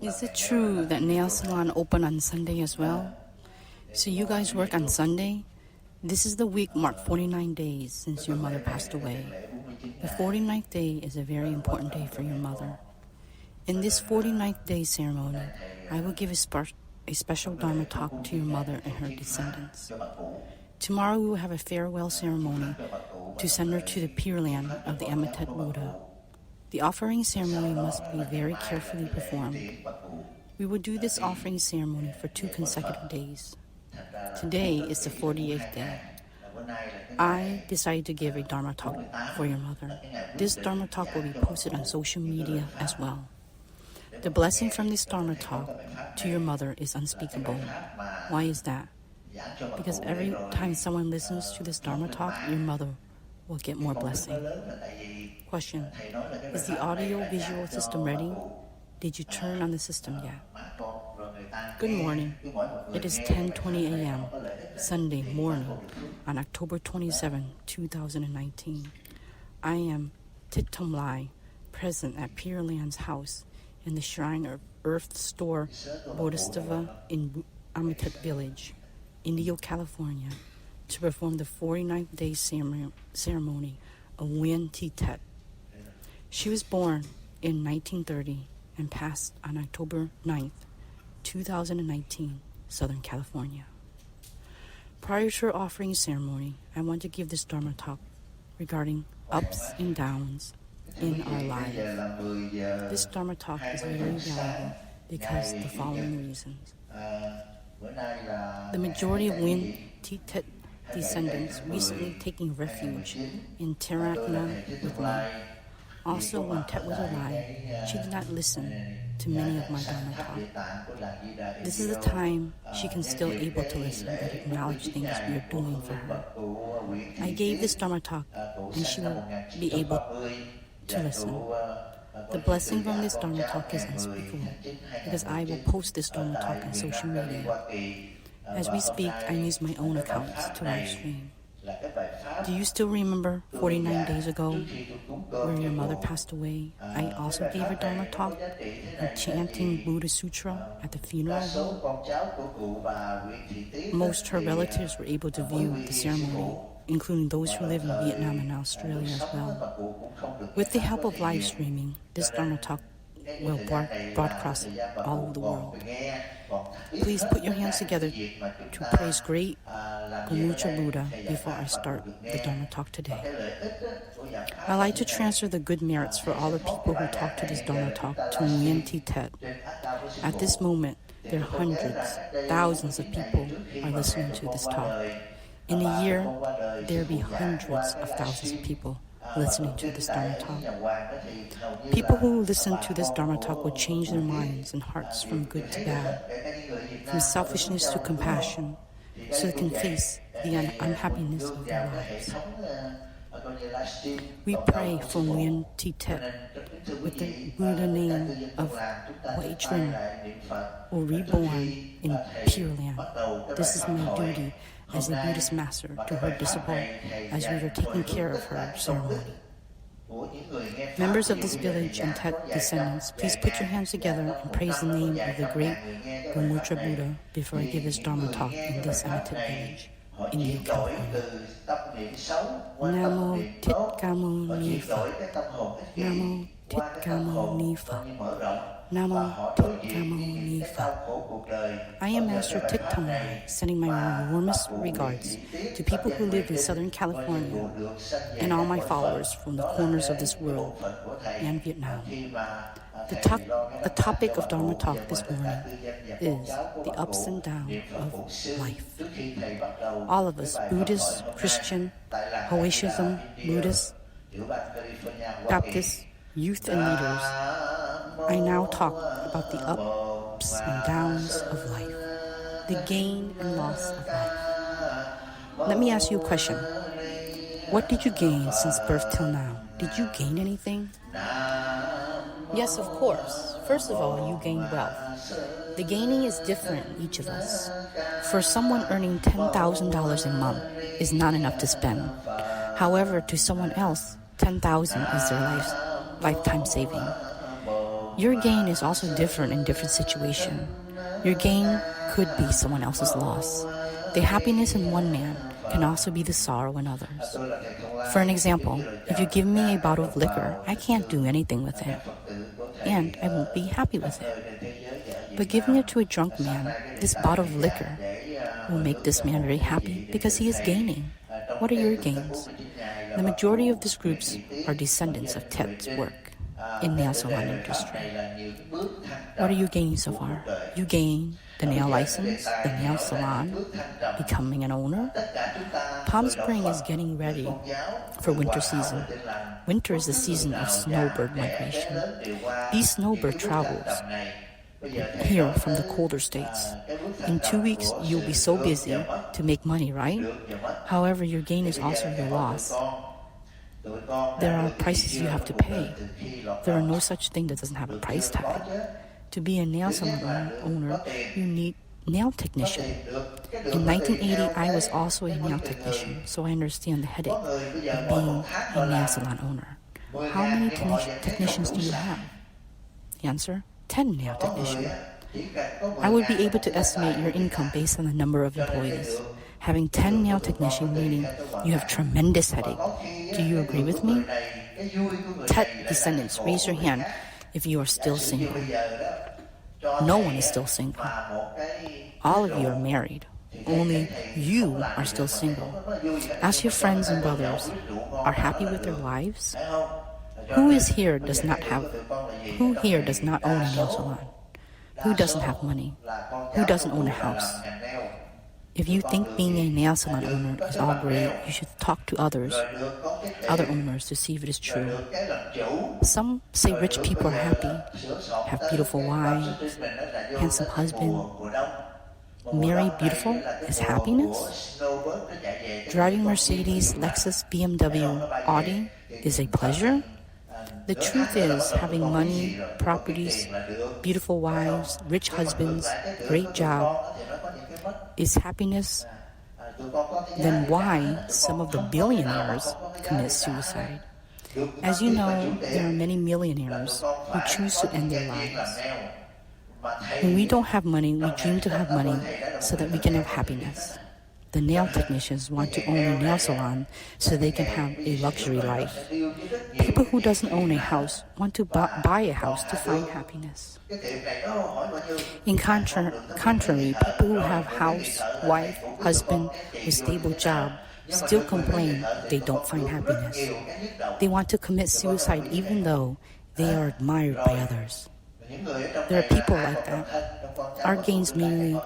Is it true that nail salon open on Sunday as well? So you guys work on Sunday? This is the week marked 49 days since your mother passed away. The 49th day is a very important day for your mother. In this 49th day ceremony, I will give a special Dharma talk to your mother and her descendants. Tomorrow we will have a farewell ceremony to send her to the Pure Land of the Amitabha Buddha. The offering ceremony must be very carefully performed. We will do this offering ceremony for 2 consecutive days. Today is the 48th day. I decided to give a Dharma talk for your mother. This Dharma talk will be posted on social media as well. The blessing from this Dharma talk to your mother is unspeakable. Why is that? Because every time someone listens to this Dharma talk, your mother will get more blessing. Question: is the audio-visual system ready? Did you turn on the system yet? Good morning. It is 10:20 a.m. Sunday morning on October 27, 2019. I am Thich Thông Lai, present at Pure Land's house in the Shrine of Earth Store Bodhisattva in Amitabha Village, Indio, California, to perform the 49th day ceremony of Nguyen Thi Tiet. She was born in 1930 and passed on October 9th, 2019, Southern California. Prior to her offering ceremony, I want to give this Dharma talk regarding ups and downs in our lives. This Dharma talk is very valuable because of the following reasons. The majority of Nguyen Thi Tiet descendants recently taking refuge in Tarakna with me. Also, when Tet was alive, she did not listen to many of my Dharma talk. This is the time she can still able to listen and acknowledge things we are doing for her. I gave this Dharma talk and she will be able to listen. The blessing from this Dharma talk is unspeakable because I will post this Dharma talk on social media. As we speak, I use my own accounts to live stream. Do you still remember 49 days ago when your mother passed away? I also gave a Dharma talk and chanting Buddha Sutra at the funeral home. Most her relatives were able to view the ceremony, including those who live in Vietnam and Australia as well. With the help of live streaming, this Dharma talk will broadcast all over the world. Please put your hands together to praise great Gamutra Buddha before I start the Dharma talk today. I like to transfer the good merits for all the people who talk to this Dharma talk to Nguyen Thi Tiet. At this moment, there are hundreds, thousands of people are listening to this talk. In a year, there will be hundreds of thousands of people listening to this Dharma talk. People who listen to this Dharma talk will change their minds and hearts from good to bad, from selfishness to compassion, so they can face the unhappiness of their lives. We pray for Nguyen Thi Tiet with the Buddha name of Huệ Trân, or reborn in Pure Land. This is my duty as a Buddhist master to her disciple as we are taking care of her ceremony. Members of this village and Tet descendants, please put your hands together and praise the name of the great Gamutra Buddha before I give this Dharma talk in this Amitabha village, India, California. Namo Thich Kamo Ni Phật. Namo Thich Kamo Ni Phật. Namo Thich Kamo Ni Phật. I am Master Thich Thông Lai, sending my warmest regards to people who live in Southern California and all my followers from the corners of this world and Vietnam. The topic of Dharma talk this morning is the ups and downs of life. All of us, Buddhists, Christian, Haitianism, Buddhists, Baptists, youth and leaders, I now talk about the ups and downs of life, the gain and loss of life. Let me ask you a question. What did you gain since birth till now? Did you gain anything? Yes, of course. First of all, you gain wealth. The gaining is different in each of us. For someone earning $10,000 a month is not enough to spend. However, to someone else, $10,000 is their lifetime saving. Your gain is also different in different situation. Your gain could be someone else's loss. The happiness in one man can also be the sorrow in others. For an example, if you give me a bottle of liquor, I can't do anything with it, and I won't be happy with it. But giving it to a drunk man, this bottle of liquor will make this man very happy because he is gaining. What are your gains? The majority of these groups are descendants of Tiet's work in nail salon industry. What are you gaining so far? You gain the nail license, the nail salon, becoming an owner. Palm Spring is getting ready for winter season. Winter is the season of snowbird migration. These snowbird travels here from the colder states. In 2 weeks, you'll be so busy to make money, right? However, your gain is also your loss. There are prices you have to pay. There are no such thing that doesn't have a price tag. To be a nail salon owner, you need nail technician. In 1980, I was also a nail technician, so I understand the headache of being a nail salon owner. How many technicians do you have? Answer, 10 nail technicians. I would be able to estimate your income based on the number of employees. Having 10 nail technicians meaning you have tremendous headache. Do you agree with me? Tet descendants, raise your hand if you are still single. No one is still single. All of you are married. Only you are still single. Ask your friends and brothers, are happy with their wives? Who here does not own a nail salon? Who doesn't have money? Who doesn't own a house? If you think being a nail salon owner is all great, you should talk to other owners to see if it is true. Some say rich people are happy, have beautiful wives, handsome husband. Marry beautiful is happiness? Driving Mercedes, Lexus, BMW, Audi is a pleasure? The truth is, having money, properties, beautiful wives, rich husbands, great job is happiness. Then why some of the billionaires commit suicide? As you know, there are many millionaires who choose to end their lives. When we don't have money, we dream to have money so that we can have happiness. The nail technicians want to own a nail salon so they can have a luxury life. People who doesn't own a house want to buy a house to find happiness. In contrary, people who have house, wife, husband, with stable job still complain they don't find happiness. They want to commit suicide even though they are admired by others. There are people like that. Our gains mainly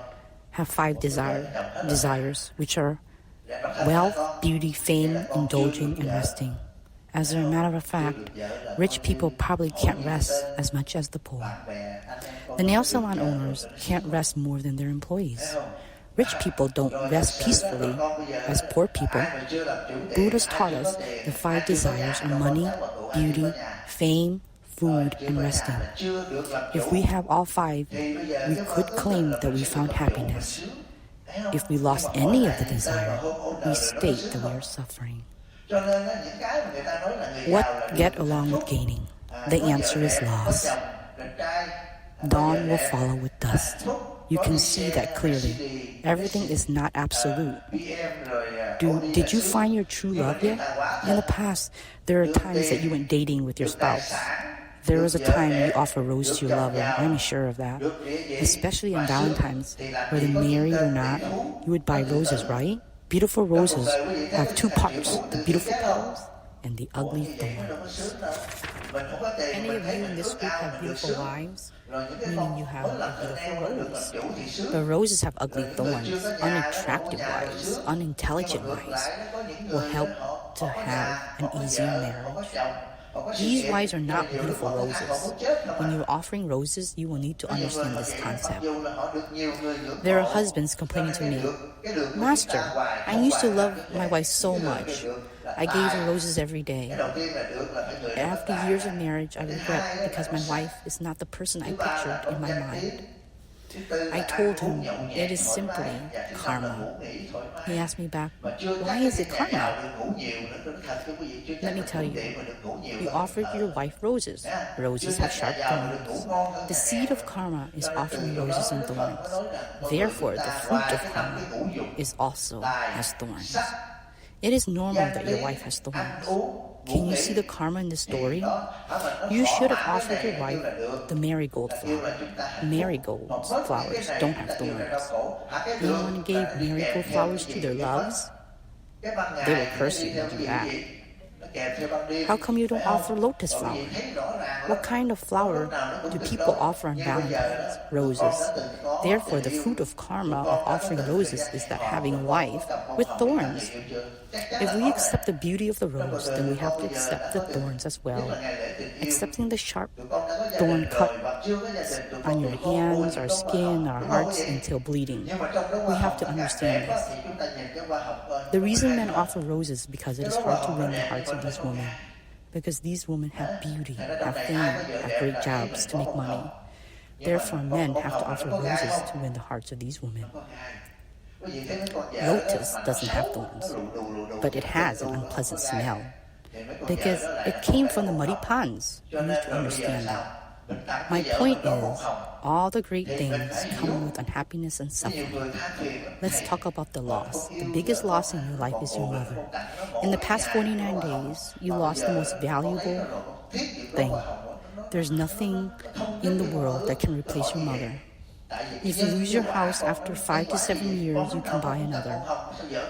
have 5 desires, which are wealth, beauty, fame, indulging, and resting. As a matter of fact, rich people probably can't rest as much as the poor. The nail salon owners can't rest more than their employees. Rich people don't rest peacefully as poor people. Buddha's taught us the 5 desires are money, beauty, fame, food, and resting. If we have all 5, we could claim that we found happiness. If we lost any of the desire, we state that we are suffering. What get along with gaining? The answer is loss. Dawn will follow with dust. You can see that clearly. Everything is not absolute. Did you find your true love yet? In the past, there are times that you went dating with your spouse. There was a time you offer a rose to your lover, I'm sure of that. Especially on Valentine's, whether married or not, you would buy roses, right? Beautiful roses have 2 parts, the beautiful petals and the ugly thorns. Any of you in this group have beautiful wives? Meaning you have a beautiful rose. The roses have ugly thorns, unattractive wives, unintelligent wives will help to have an easier marriage. These wives are not beautiful roses. When you're offering roses, you will need to understand this concept. There are husbands complaining to me, Master, I used to love my wife so much. I gave her roses every day. After years of marriage, I regret because my wife is not the person I pictured in my mind. I told him it is simply karma. He asked me back, why is it karma? Let me tell you, you offered your wife roses. Roses have sharp thorns. The seed of karma is offering roses and thorns. Therefore, the fruit of karma is also has thorns. It is normal that your wife has thorns. Can you see the karma in the story? You should have offered your wife the marigold flower. Marigold flowers don't have thorns. Anyone gave marigold flowers to their loves? They will curse you to do that. How come you don't offer lotus flower? What kind of flower do people offer on Valentine's? Roses. Therefore, the fruit of karma of offering roses is that having a wife with thorns. If we accept the beauty of the rose, then we have to accept the thorns as well. Accepting the sharp thorn cuts on your hands, our skin, our hearts until bleeding. We have to understand this. The reason men offer roses is because it is hard to win the hearts of these women. Because these women have beauty, have fame, have great jobs to make money. Therefore, men have to offer roses to win the hearts of these women. Lotus doesn't have thorns, but it has an unpleasant smell because it came from the muddy ponds. You need to understand that. My point is, all the great things come with unhappiness and suffering. Let's talk about the loss. The biggest loss in your life is your mother. In the past 49 days, you lost the most valuable thing. There's nothing in the world that can replace your mother. If you lose your house after 5 to 7 years, you can buy another.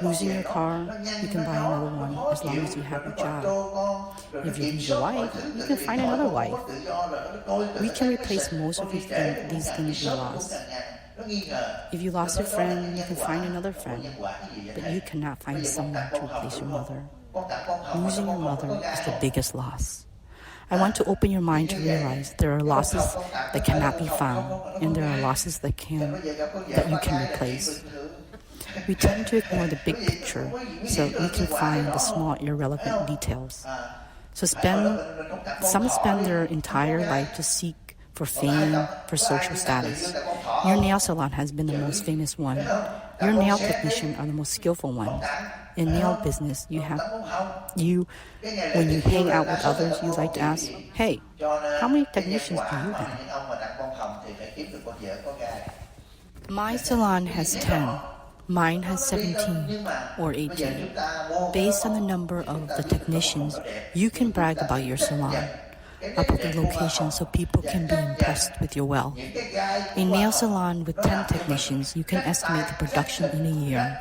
Losing your car, you can buy another one as long as you have a job. If you lose your wife, you can find another wife. We can replace most of these things you lost. If you lost a friend, you can find another friend, but you cannot find someone to replace your mother. Losing your mother is the biggest loss. I want to open your mind to realize there are losses that cannot be found, and there are losses that you can replace. We tend to ignore the big picture so we can find the small irrelevant details. Some spend their entire life to seek for fame, for social status. Your nail salon has been the most famous one. Your nail technician are the most skillful ones. In nail business, when you hang out with others, you like to ask, hey, how many technicians do you have? My salon has 10. Mine has 17 or 18. Based on the number of the technicians, you can brag about your salon, about the location so people can be impressed with your wealth. A nail salon with 10 technicians, you can estimate the production in a year.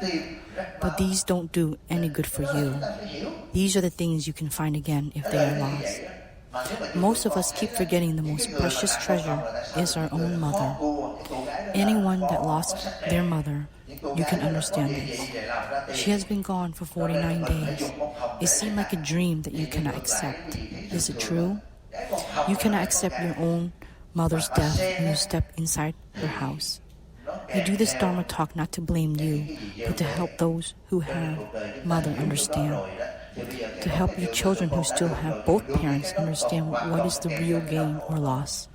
But these don't do any good for you. These are the things you can find again if they are lost. Most of us keep forgetting the most precious treasure is our own mother. Anyone that lost their mother, you can understand this. She has been gone for 49 days. It seemed like a dream that you cannot accept. Is it true? You cannot accept your own mother's death when you step inside her house. We do this Dharma Talk not to blame you, but to help those who have mother understand. To help your children who still have both parents understand what is the real gain or loss.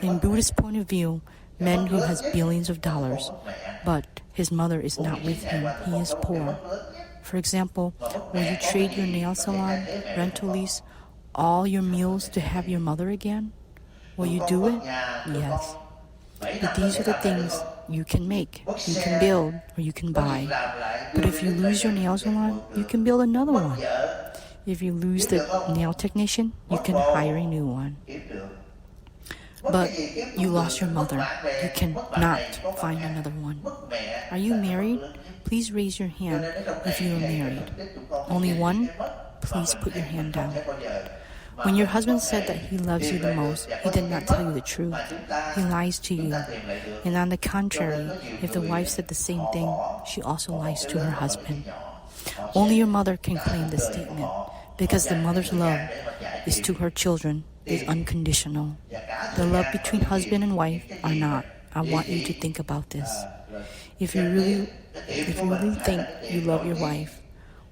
In Buddhist point of view, man who has billions of dollars, but his mother is not with him, he is poor. For example, will you trade your nail salon, rental lease, all your meals to have your mother again? Will you do it? Yes. But these are the things you can make, you can build, or you can buy. But if you lose your nail salon, you can build another one. If you lose the nail technician, you can hire a new one. But you lost your mother, you cannot find another one. Are you married? Please raise your hand if you are married. Only one? Please put your hand down. When your husband said that he loves you the most, he did not tell you the truth. He lies to you. And on the contrary, if the wife said the same thing, she also lies to her husband. Only your mother can claim this statement, because the mother's love is to her children is unconditional. The love between husband and wife are not. I want you to think about this. If you really think you love your wife,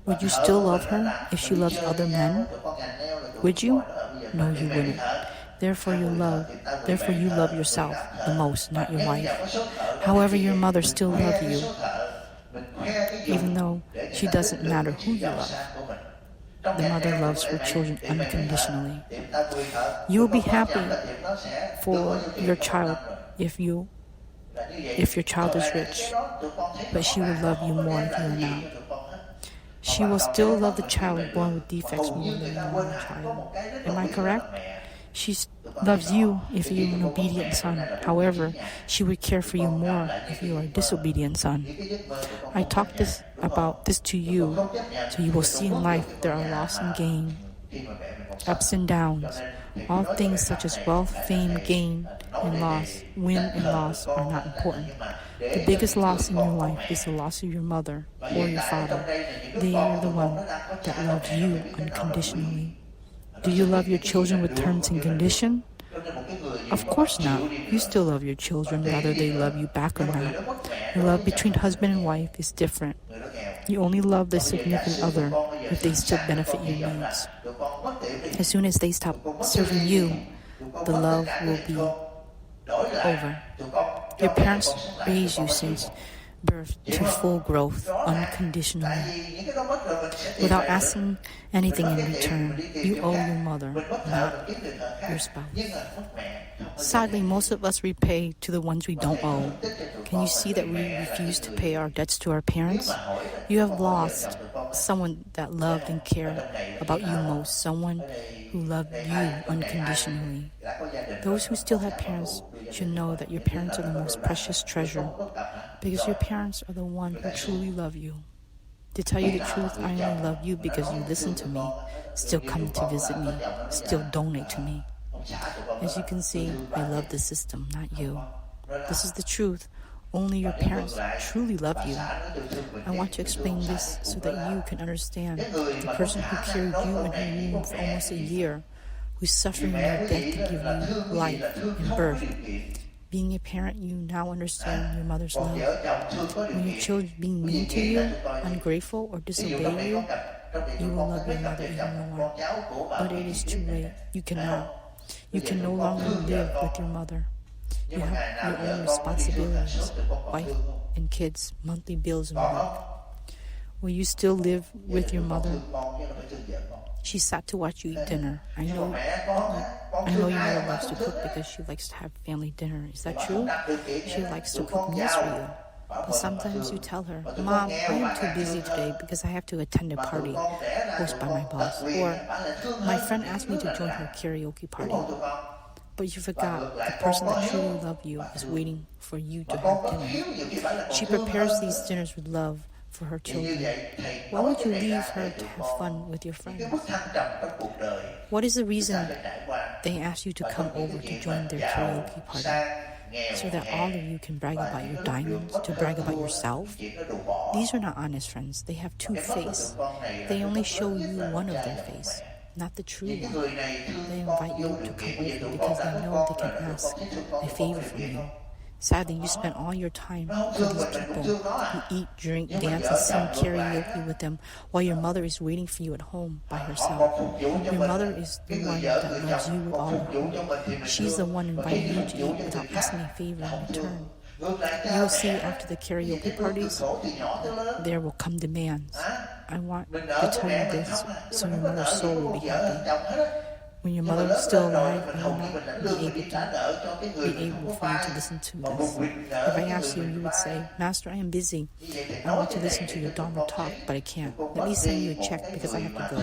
would you still love her if she loves other men? Would you? No, you wouldn't. Therefore you love yourself the most, not your wife. However, your mother still loves you, even though she doesn't matter who you love. The mother loves her children unconditionally. You will be happy for your child if your child is rich, but she will love you more if you are not. She will still love the child born with defects more than the normal child. Am I correct? She loves you if you are an obedient son. However, she would care for you more if you are a disobedient son. I talk about this to you, so you will see in life there are loss and gain, ups and downs. All things such as wealth, fame, gain, and loss, win and loss are not important. The biggest loss in your life is the loss of your mother or your father. They are the one that loves you unconditionally. Do you love your children with terms and condition? Of course not. You still love your children, whether they love you back or not. The love between husband and wife is different. You only love the significant other if they still benefit your needs. As soon as they stop serving you, the love will be over. Your parents raised you since birth to full growth unconditionally, without asking anything in return. You owe your mother, not your spouse. Sadly, most of us repay to the ones we don't owe. Can you see that we refuse to pay our debts to our parents? You have lost someone that loved and cared about you most, someone who loved you unconditionally. Those who still have parents should know that your parents are the most precious treasure, because your parents are the one who truly love you. To tell you the truth, I only love you because you listen to me, still come to visit me, still donate to me. As you can see, I love the system, not you. This is the truth. Only your parents truly love you. I want to explain this so that you can understand. The person who carried you in her womb for almost a year, who's suffering in your death to give you life and birth. Being a parent, you now understand your mother's love. When your children being mean to you, ungrateful, or disobey you, you will love your mother even more. But it is too late. You cannot. You can no longer live with your mother. You have your own responsibilities, wife and kids, monthly bills and work. Will you still live with your mother? She sat to watch you eat dinner. I know your mother loves to cook because she likes to have family dinner. Is that true? She likes to cook meals for you. But sometimes you tell her, Mom, I am too busy today because I have to attend a party hosted by my boss. Or, my friend asked me to join her karaoke party. But you forgot the person that truly loves you is waiting for you to have dinner. She prepares these dinners with love for her children. Why would you leave her to have fun with your friends? What is the reason they ask you to come over to join their karaoke party? So that all of you can brag about your diamonds, to brag about yourself? These are not honest friends. They have two faces. They only show you one of their face, not the true one. They invite you to come over because they know they can ask a favor from you. Sadly, you spend all your time with these people who eat, drink, dance, and sing karaoke with them while your mother is waiting for you at home by herself. Your mother is the one that loves you with all her heart. She's the one inviting you to eat without asking a favor in return. You will see after the karaoke parties, there will come demands. I want to tell you this so your mother's soul will be happy. When your mother is still alive, I will not be able for you to listen to this. If I asked you, you would say, Master, I am busy. I want to listen to your Dharma Talk, but I can't. Let me send you a check because I have to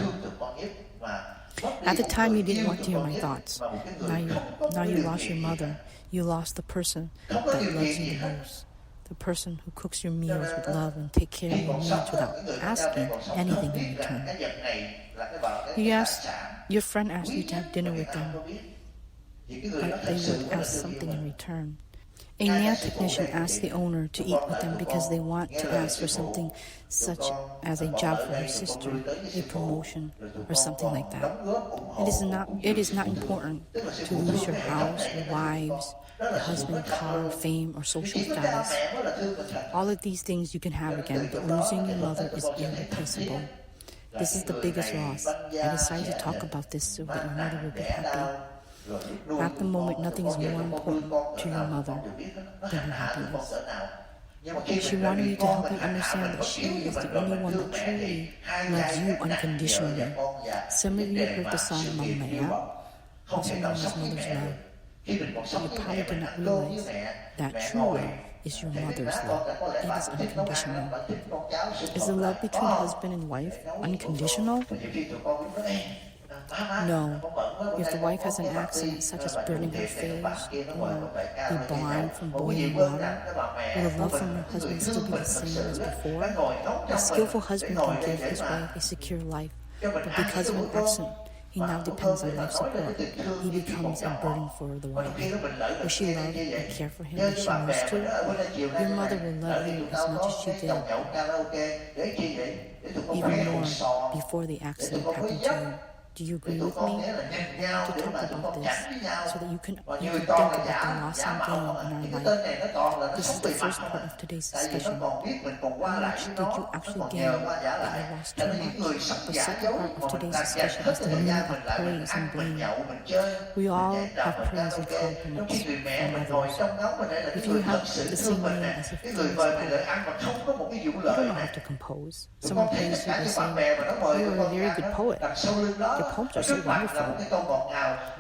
go. At the time, you didn't want to hear my thoughts. Now you lost your mother. You lost the person that loves you the most. The person who cooks your meals with love and takes care of your needs without asking anything in return. Your friend asked you to have dinner with them, but they would ask something in return. A nail technician asks the owner to eat with them because they want to ask for something such as a job for her sister, a promotion, or something like that. It is not important to lose your house, your wives, your husband, car, fame, or social status. All of these things you can have again, but losing your mother is irreplaceable. This is the biggest loss. I decided to talk about this so that your mother will be happy. At the moment, nothing is more important to your mother than her happiness. She wanted me to help you understand that she is the only one that truly loves you unconditionally. Some of you heard the song Lòng, also known as Mother's Love. But you probably did not realize that true love is your mother's love. It is unconditional. Is the love between husband and wife unconditional? No. If the wife has an accident such as burning her face or be blind from boiling water, will the love from her husband still be the same as before? A skillful husband can give his wife a secure life, but because of an accident, he now depends on life support. He becomes a burden for the wife. Will she love and care for him as she used to? Your mother will love you as much as she did, even more before the accident happened to you. Do you agree with me? To talk about this so that you can think about the loss and gain in our life. This is the first part of today's discussion. How much did you actually gain that you lost too much? The second part of today's discussion is the meaning of praise and blame. We all have praise and compliments from others. If you have the same name as a famous poet, you don't know how to compose. Someone praises you by saying, "You are a very good poet. Your poems are so wonderful." Will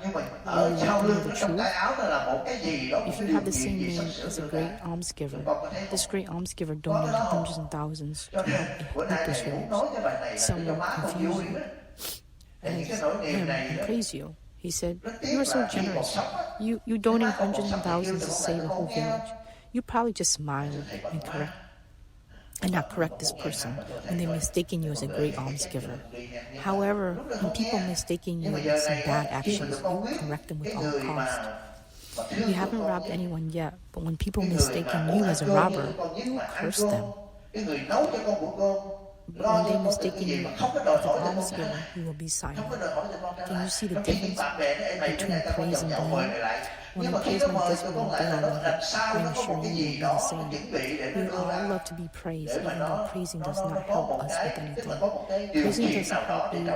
you want to know the truth? If you have the same name as a great almsgiver, this great almsgiver donated hundreds and thousands to help helpless village. Some will confuse you and praise you. He said, "You are so generous. You donate hundreds and thousands to save a whole village." You probably just smiled and not correct this person when they mistaken you as a great almsgiver. However, when people mistaken you with some bad actions, you correct them with all cost. You haven't robbed anyone yet, but when people mistaken you as a robber, you curse them. But when they mistaken you as an almsgiver, you will be silent. Can you see the difference between praise and blame? When I praise my discipline, they all love it. I am sure you will be the same. We all love to be praised, even though praising does not help us with anything. Praising doesn't help you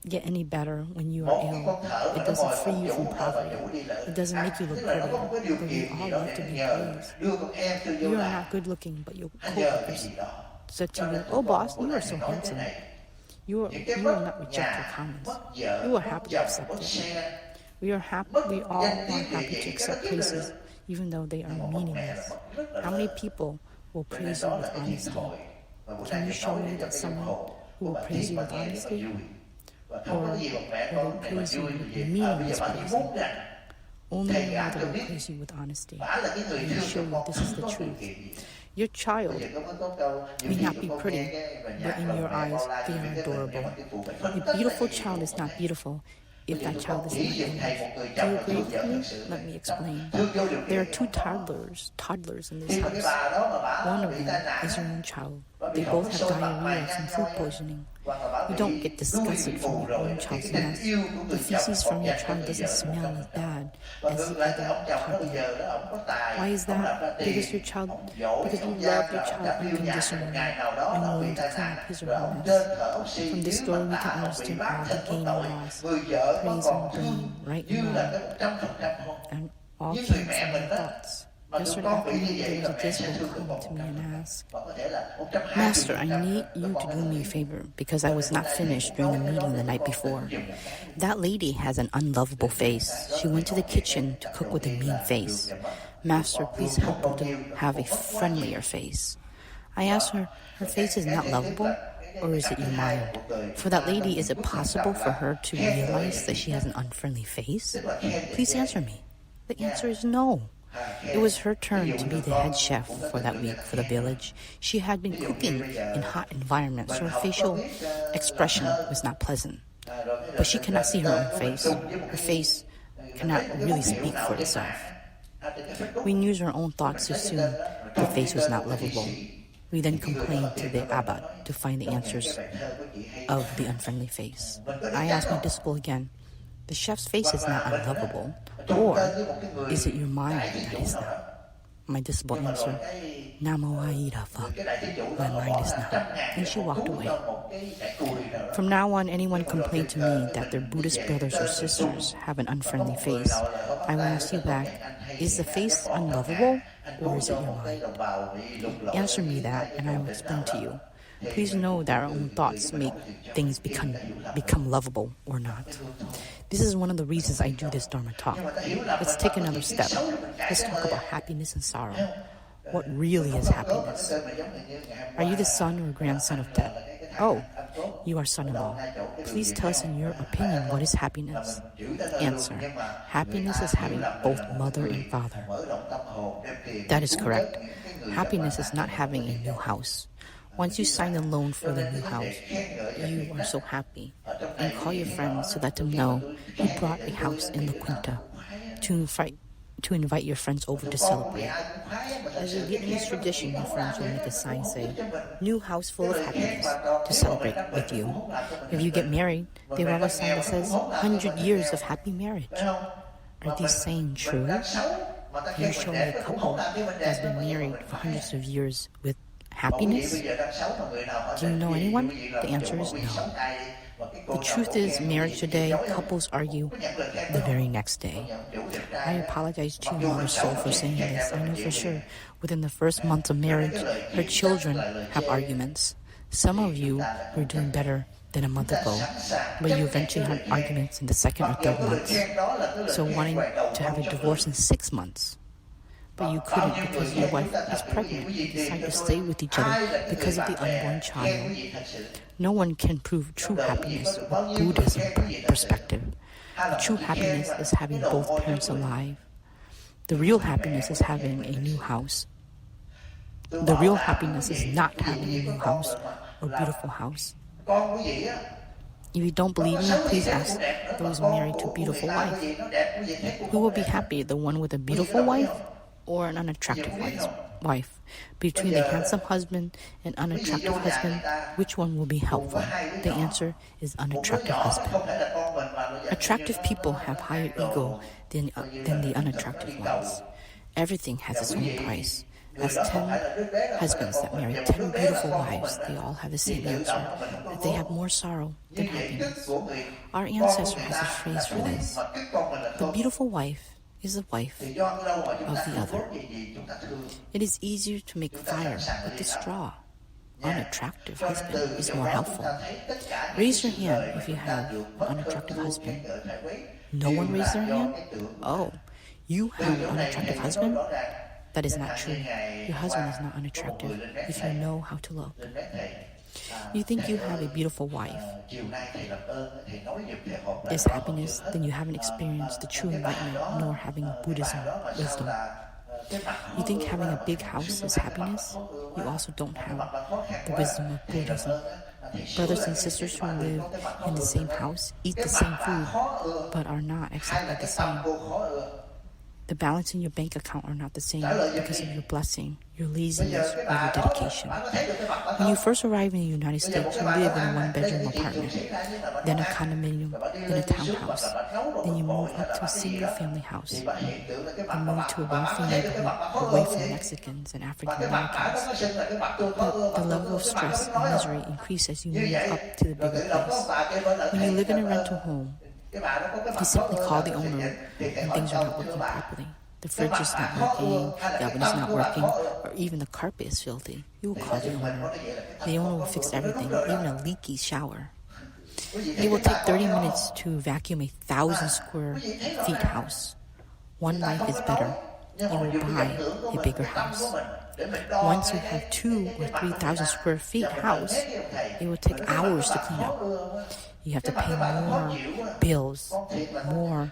get any better when you are ill. It doesn't free you from poverty. It doesn't make you look prettier. But we all love to be praised. You are not good looking, but your coworkers said to you, "Oh boss, you are so handsome." You will not reject your comments. You will happily accept it. We all are happy to accept praises, even though they are meaningless. How many people will praise you with honesty? Can you show me that someone who will praise you with honesty? Or will they praise you with meaningless praising? Only your mother will praise you with honesty. I assure you this is the truth. Your child may not be pretty, but in your eyes, they are adorable. A beautiful child is not beautiful if that child is not English. Do you agree with me? Let me explain. There are two toddlers in this house. One of them is your own child. They both have diarrhea from food poisoning. You don't get disgusted from your own child's mess. The feces from your child doesn't smell as bad as the other toddler. Why is that? Because you love your child unconditionally and willing to clean up his or her mess. From this story, we can understand all the gain and loss, praise and blame, right and wrong, and all came from your thoughts. Yesterday afternoon, there was a disciple come to me and ask, "Master, I need you to do me a favor because I was not finished during the meeting the night before. That lady has an unlovable face. She went to the kitchen to cook with a mean face. Master, please help her to have a friendlier face." I asked her, "Her face is not lovable? Or is it your mind? For that lady, is it possible for her to realize that she has an unfriendly face? Please answer me." The answer is no. It was her turn to be the head chef for that week for the village. She had been cooking in hot environments, so her facial expression was not pleasant. But she cannot see her own face. Her face cannot really speak for itself. We used our own thoughts to assume the face was not lovable. We then complained to the abbot to find the answers of the unfriendly face. I asked my disciple again, "The chef's face is not unlovable, or is it your mind that is that?" My disciple answered, Namo Aida Phật. My mind is not. And she walked away. From now on, anyone complained to me that their Buddhist brothers or sisters have an unfriendly face, I will ask you back, is the face unlovable or is it your mind? Answer me that and I will explain to you. Please know that our own thoughts make things become lovable or not. This is one of the reasons I do this Dharma Talk. Let's take another step. Let's talk about happiness and sorrow. What really is happiness? Are you the son or grandson of death? Oh, you are son-in-law. Please tell us in your opinion what is happiness. Answer. Happiness is having both mother and father. That is correct. Happiness is not having a new house. Once you sign the loan for the new house, you are so happy and call your friends to let them know you brought a house in La Quinta to invite your friends over to celebrate. As a Vietnamese tradition, your friends will make a sign saying, new house full of happiness to celebrate with you. If you get married, they will have a sign that says 100 years of happy marriage. Are these sayings true? Can you show me a couple that has been married for hundreds of years with happiness? Do you know anyone? The answer is no. The truth is, marriage today, couples argue the very next day. I apologize to Mother Soul for saying this. I know for sure, within the first month of marriage, her children have arguments. Some of you were doing better than a month ago, but you eventually had arguments in the second or third months. So wanting to have a divorce in 6 months. But you couldn't because your wife is pregnant. You decided to stay with each other because of the unborn child. No one can prove true happiness with Buddhism perspective. The true happiness is having both parents alive. The real happiness is having a new house. The real happiness is not having a new house or beautiful house. If you don't believe me, please ask those married to a beautiful wife. Who will be happy, the one with a beautiful wife or an unattractive wife? Between the handsome husband and unattractive husband, which one will be helpful? The answer is unattractive husband. Attractive people have higher ego than the unattractive ones. Everything has its own price. As 10 husbands that marry 10 beautiful wives, they all have the same answer, that they have more sorrow than happiness. Our ancestor has a phrase for this. The beautiful wife is the wife of the other. It is easier to make fire with the straw. Unattractive husband is more helpful. Raise your hand if you have an unattractive husband. No one raised their hand? Oh, you have an unattractive husband? That is not true. Your husband is not unattractive if you know how to look. You think you have a beautiful wife is happiness, then you haven't experienced the true enlightenment nor having Buddhism wisdom. You think having a big house is happiness? You also don't have the wisdom of Buddhism. Brothers and sisters who live in the same house eat the same food, but are not exactly the same. The balance in your bank account are not the same because of your blessing, your laziness, or your dedication. When you first arrive in the United States, you live in a one-bedroom apartment, then a condominium, then a townhouse. Then you move up to a single-family house, then move to a wealthy neighborhood away from Mexicans and African Americans. But the level of stress and misery increase as you move up to the bigger place. When you live in a rental home, you simply call the owner when things are not working properly. The fridge is not working, the oven is not working, or even the carpet is filthy. You will call the owner. The owner will fix everything, even a leaky shower. It will take 30 minutes to vacuum a 1,000 square feet house. One life is better. You will buy a bigger house. Once you have 2,000 or 3,000 square feet house, it will take hours to clean up. You have to pay more bills, more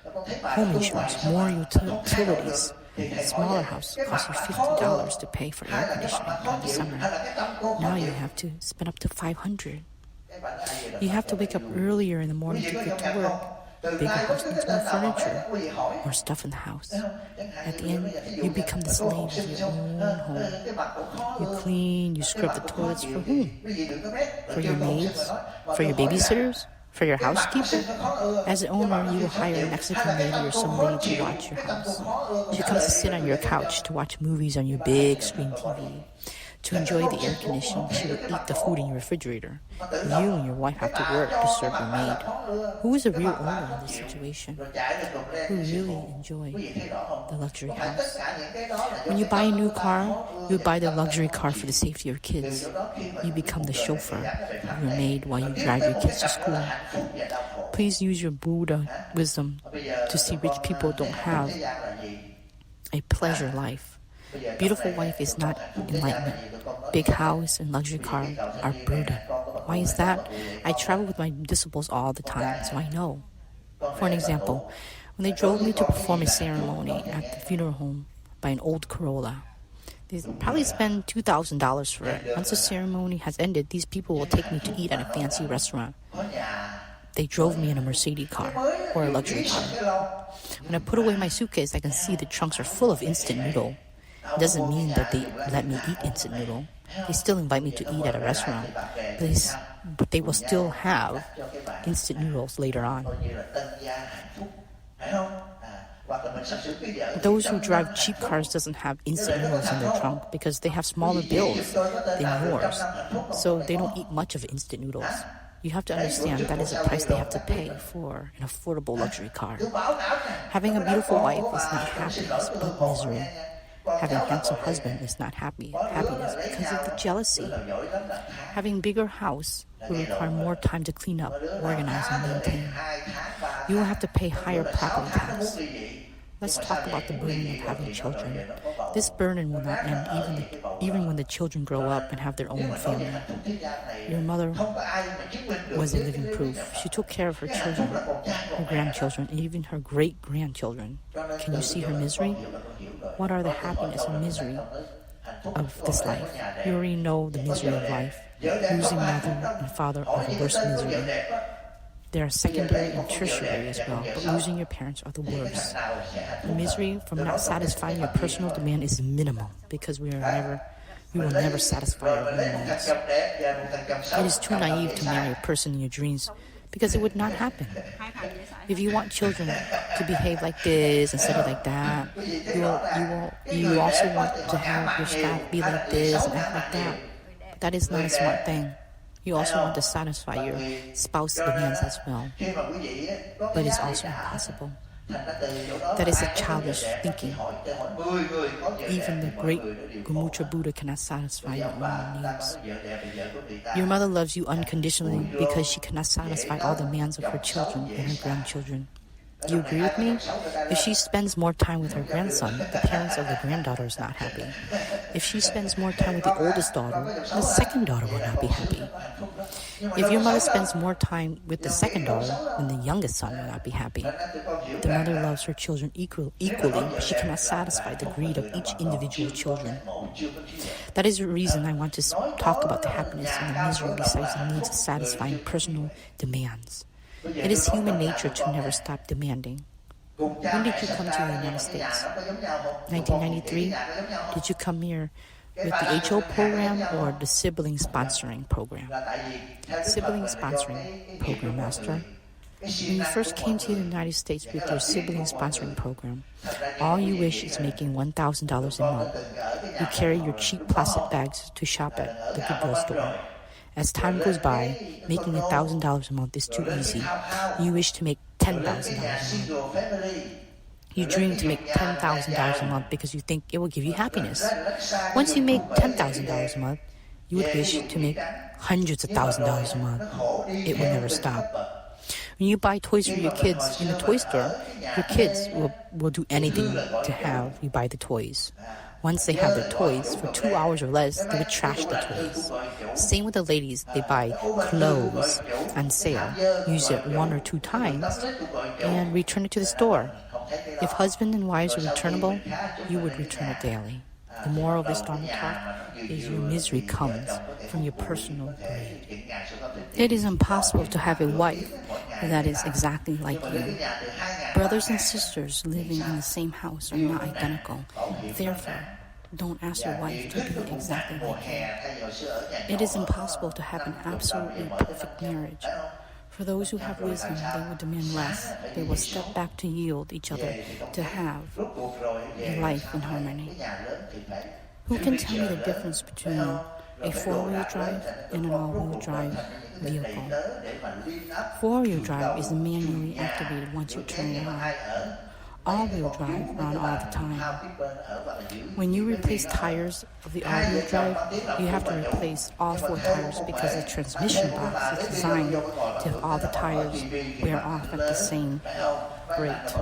home insurance, more utilities. A smaller house costs you $50 to pay for air conditioning during the summer. Now you have to spend up to $500. You have to wake up earlier in the morning to get to work. The bigger house needs more furniture, more stuff in the house. At the end, you become the slave of your own home. You clean, you scrub the toilets for whom? For your maids? For your babysitters? For your housekeeper, as an owner, you will hire a Mexican lady or some lady to watch your house. She comes to sit on your couch to watch movies on your big screen TV. To enjoy the air conditioning, she will eat the food in your refrigerator. You and your wife have to work to serve your maid. Who is the real owner in this situation? Who really enjoy the luxury house? When you buy a new car, you buy the luxury car for the safety of your kids. You become the chauffeur of your maid while you drive your kids to school. Please use your Buddha wisdom to see rich people don't have a pleasure life. Beautiful wife is not enlightenment. Big house and luxury car are burden. Why is that? I travel with my disciples all the time, so I know. For an example, when they drove me to perform a ceremony at the funeral home by an old Corolla, they probably spend $2,000 for it. Once the ceremony has ended, these people will take me to eat at a fancy restaurant. They drove me in a Mercedes car or a luxury car. When I put away my suitcase, I can see the trunks are full of instant noodle. It doesn't mean that they let me eat instant noodle. They still invite me to eat at a restaurant, but they will still have instant noodles later on. Those who drive cheap cars doesn't have instant noodles in their trunk because they have smaller bills than yours, so they don't eat much of instant noodles. You have to understand that is a price they have to pay for an affordable luxury car. Having a beautiful wife is not happiness, but misery. Having a handsome husband is not happiness because of the jealousy. Having a bigger house will require more time to clean up, organize, and maintain. You will have to pay higher property tax. Let's talk about the burden of having children. This burden will not end even when the children grow up and have their own family. Your mother was a living proof. She took care of her children, her grandchildren, and even her great-grandchildren. Can you see her misery? What are the happiness and misery of this life? You already know the misery of life. Losing mother and father are the worst misery. There are secondary and tertiary as well, but losing your parents are the worst. The misery from not satisfying your personal demand is minimal because we will never satisfy our own needs. It is too naive to marry a person in your dreams because it would not happen. If you want children to behave like this instead of like that, you also want to have your staff be like this and act like that. But that is not a smart thing. You also want to satisfy your spouse's demands as well. But it's also impossible. That is a childish thinking. Even the great Gamutra Buddha cannot satisfy your own needs. Your mother loves you unconditionally because she cannot satisfy all the demands of her children and her grandchildren. Do you agree with me? If she spends more time with her grandson, the parents of the granddaughter is not happy. If she spends more time with the oldest daughter, the second daughter will not be happy. If your mother spends more time with the second daughter, then the youngest son will not be happy. The mother loves her children equally, but she cannot satisfy the greed of each individual children. That is the reason I want to talk about the happiness and the misery besides the needs of satisfying personal demands. It is human nature to never stop demanding. When did you come to the United States? 1993? Did you come here with the HO program or the sibling sponsoring program? Sibling sponsoring program, Master. When you first came to the United States with your sibling sponsoring program, all you wish is making $1,000 a month. You carry your cheap plastic bags to shop at the Goodwill store. As time goes by, making $1,000 a month is too easy. You wish to make $10,000 a month. You dream to make $10,000 a month because you think it will give you happiness. Once you make $10,000 a month, you would wish to make hundreds of thousands of dollars a month. It will never stop. When you buy toys for your kids in the toy store, your kids will do anything to have you buy the toys. Once they have their toys, for 2 hours or less, they would trash the toys. Same with the ladies. They buy clothes on sale, use it 1 or 2 times, and return it to the store. If husband and wives are returnable, you would return it daily. The moral of this Dharma Talk is your misery comes from your personal greed. It is impossible to have a wife that is exactly like you. Brothers and sisters living in the same house are not identical. Therefore, don't ask your wife to be exactly like you. It is impossible to have an absolutely perfect marriage. For those who have wisdom, they will demand less. They will step back to yield each other, to have a life in harmony. Who can tell me the difference between a four-wheel drive and an all-wheel drive vehicle? Four-wheel drive is manually activated once you turn it on. All-wheel drive run all the time. When you replace tires of the all-wheel drive, you have to replace all four tires because the transmission box is designed to have all the tires wear off at the same rate.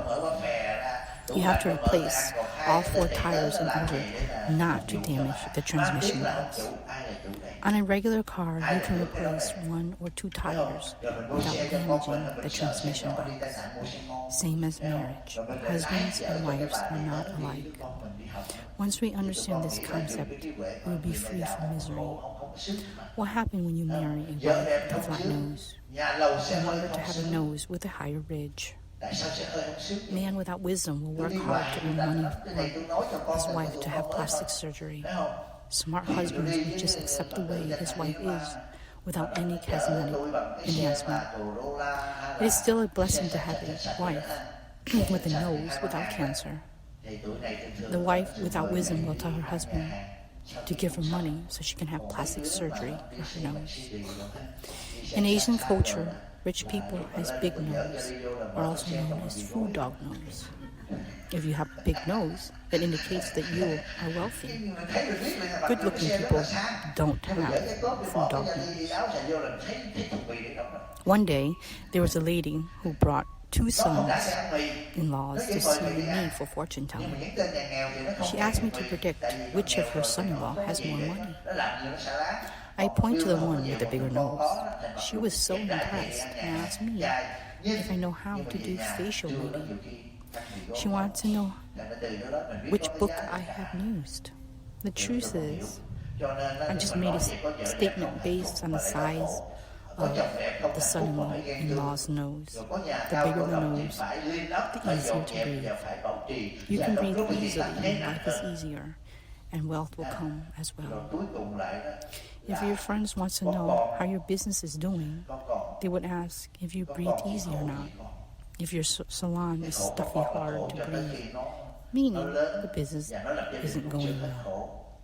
You have to replace all four tires in order not to damage the transmission box. On a regular car, you can replace one or two tires without damaging the transmission box. Same as marriage. Husbands and wives are not alike. Once we understand this concept, we will be free from misery. What happened when you marry a wife with a flat nose? You want her to have a nose with a higher ridge. Man without wisdom will work hard to earn money for his wife to have plastic surgery. Smart husbands will just accept the way his wife is without any cosmetic enhancement. It is still a blessing to have a wife with a nose without cancer. The wife without wisdom will tell her husband to give her money so she can have plastic surgery for her nose. In Asian culture, rich people has big nose, or also known as food dog nose. If you have a big nose, that indicates that you are wealthy. Good-looking people don't have food dog nose. One day, there was a lady who brought two sons-in-laws to see me for fortune telling. She asked me to predict which of her son-in-law has more money. I point to the one with the bigger nose. She was so impressed and asked me if I know how to do facial reading. She wanted to know which book I have used. The truth is, I just made a statement based on the size of the son-in-law's nose. The bigger the nose, the easier to breathe. You can breathe easily and life is easier, and wealth will come as well. If your friends want to know how your business is doing, they would ask if you breathe easy or not. If your salon is stuffy, hard to breathe, meaning the business isn't going well.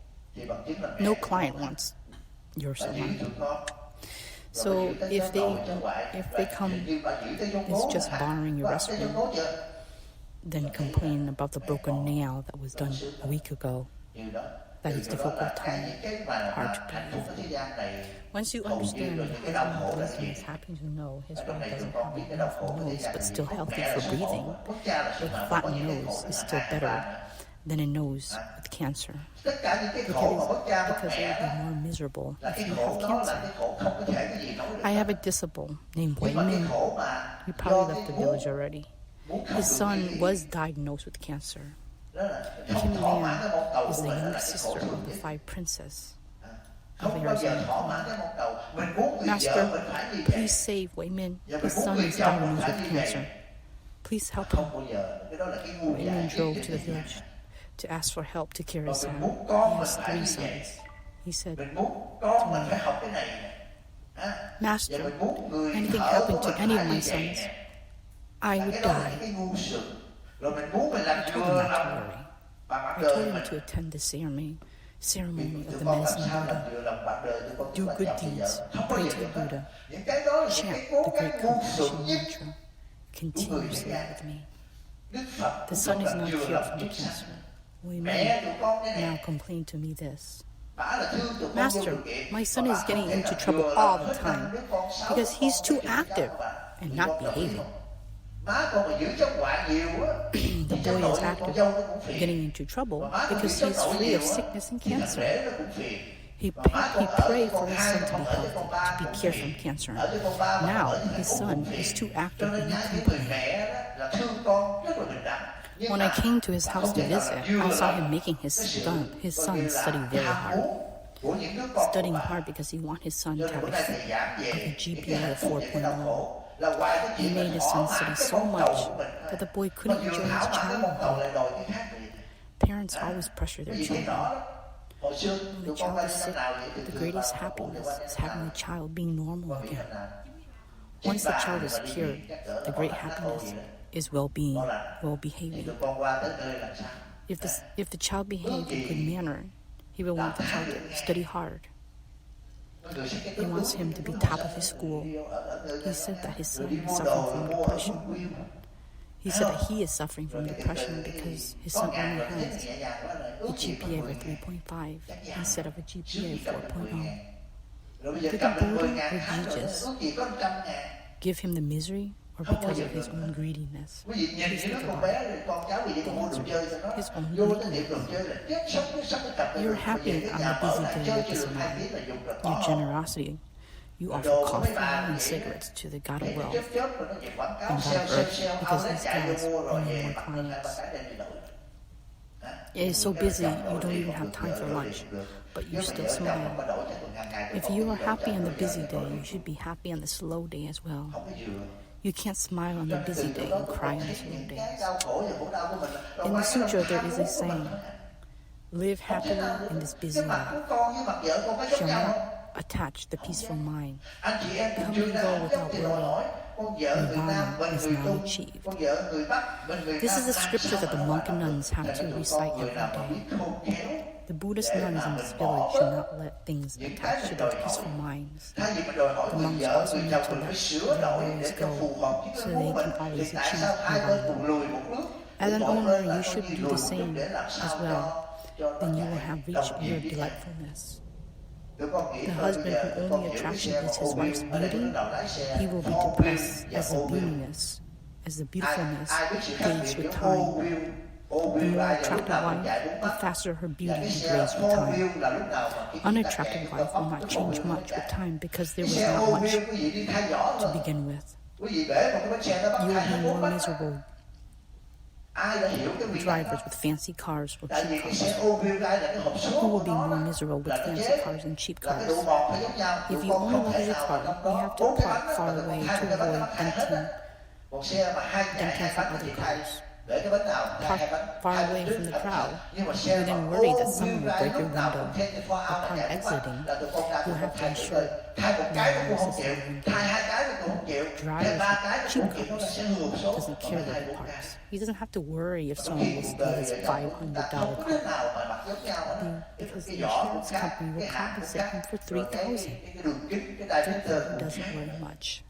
No client wants your salon. So if they come, it's just borrowing your restroom, then complain about the broken nail that was done a week ago. That is difficult time, hard to breathe. Once you understand that husband of wisdom is happy to know his wife doesn't have an enough nose but still healthy for breathing, a flattened nose is still better than a nose with cancer. Because it will be more miserable if you have cancer. I have a disciple named Nguyen. He probably left the village already. His son was diagnosed with cancer. Kim Lan is the youngest sister of the 5 princes of Arizona. Master, please save Wei Min. His son is diagnosed with cancer. Please help him. Wei Min drove to the village to ask for help to cure his son. He has 3 sons. He said to me, Master, anything happened to any of my sons, I would die. I told him not to worry. I told him to attend the ceremony of the medicine Buddha. Do good deeds, pray to the Buddha, chant the great compassion mantra continuously with me. The son is not cured from the cancer. We may now complain to me this. Master, my son is getting into trouble all the time because he's too active and not behaving. The boy is active, getting into trouble because he is free of sickness and cancer. He prayed for his son to be healthy, to be cured from cancer. Now his son is too active and he complains. When I came to his house to visit, I saw him making his son study very hard. Studying hard because he wanted his son to have a GPA of 4.0. He made his son study so much that the boy couldn't enjoy his childhood. Parents always pressure their children. When the child is sick, the greatest happiness is having the child being normal again. Once the child is cured, the great happiness is well-being, well-behaving. If the child behaves in good manner, he will want the child to study hard. He wants him to be top of his school. He said that his son is suffering from depression. He said that he is suffering from depression because his son only has a GPA of 3.5 instead of a GPA of 4.0. Did the Buddha or Jesus give him the misery or because of his own greediness? Please think about it. The answer is his own greediness. You're happy on the busy day with this man. Your generosity. You offer coffee and cigarettes to the god of wealth and god of earth because these gods bring in more clients. It is so busy you don't even have time for lunch, but you still smile. If you are happy on the busy day, you should be happy on the slow day as well. You can't smile on the busy day and cry on the slow days. In the sutra, there is a saying, live happily in this busy life. Shall not attach the peaceful mind. Come and go without worry. Nirvana is now achieved. This is a scripture that the monk and nuns have to recite every day. The Buddhist nuns in this village should not let things attach to their peaceful minds. The monks also need to let their worries go so they can always achieve nirvana. As an owner, you should do the same as well. Then you will have reached your delightfulness. The husband who only attraction is his wife's beauty, he will be depressed as the beautiness, as the beautifulness fades with time. The more attractive wife, the faster her beauty degrades with time. Unattractive wife will not change much with time because there was not much to begin with. You will be more miserable drivers with fancy cars or cheap cars. Who will be more miserable with fancy cars and cheap cars? If you own a luxury car, you have to park far away to avoid denting from other cars. Park far away from the crowd. You then worry that someone will break your window. Upon exiting, you have to ensure no one uses your window. Drivers with cheap cars doesn't care where he parks. He doesn't have to worry if someone will steal his $500 car because the insurance company will compensate him for $3,000. Therefore, he doesn't worry much.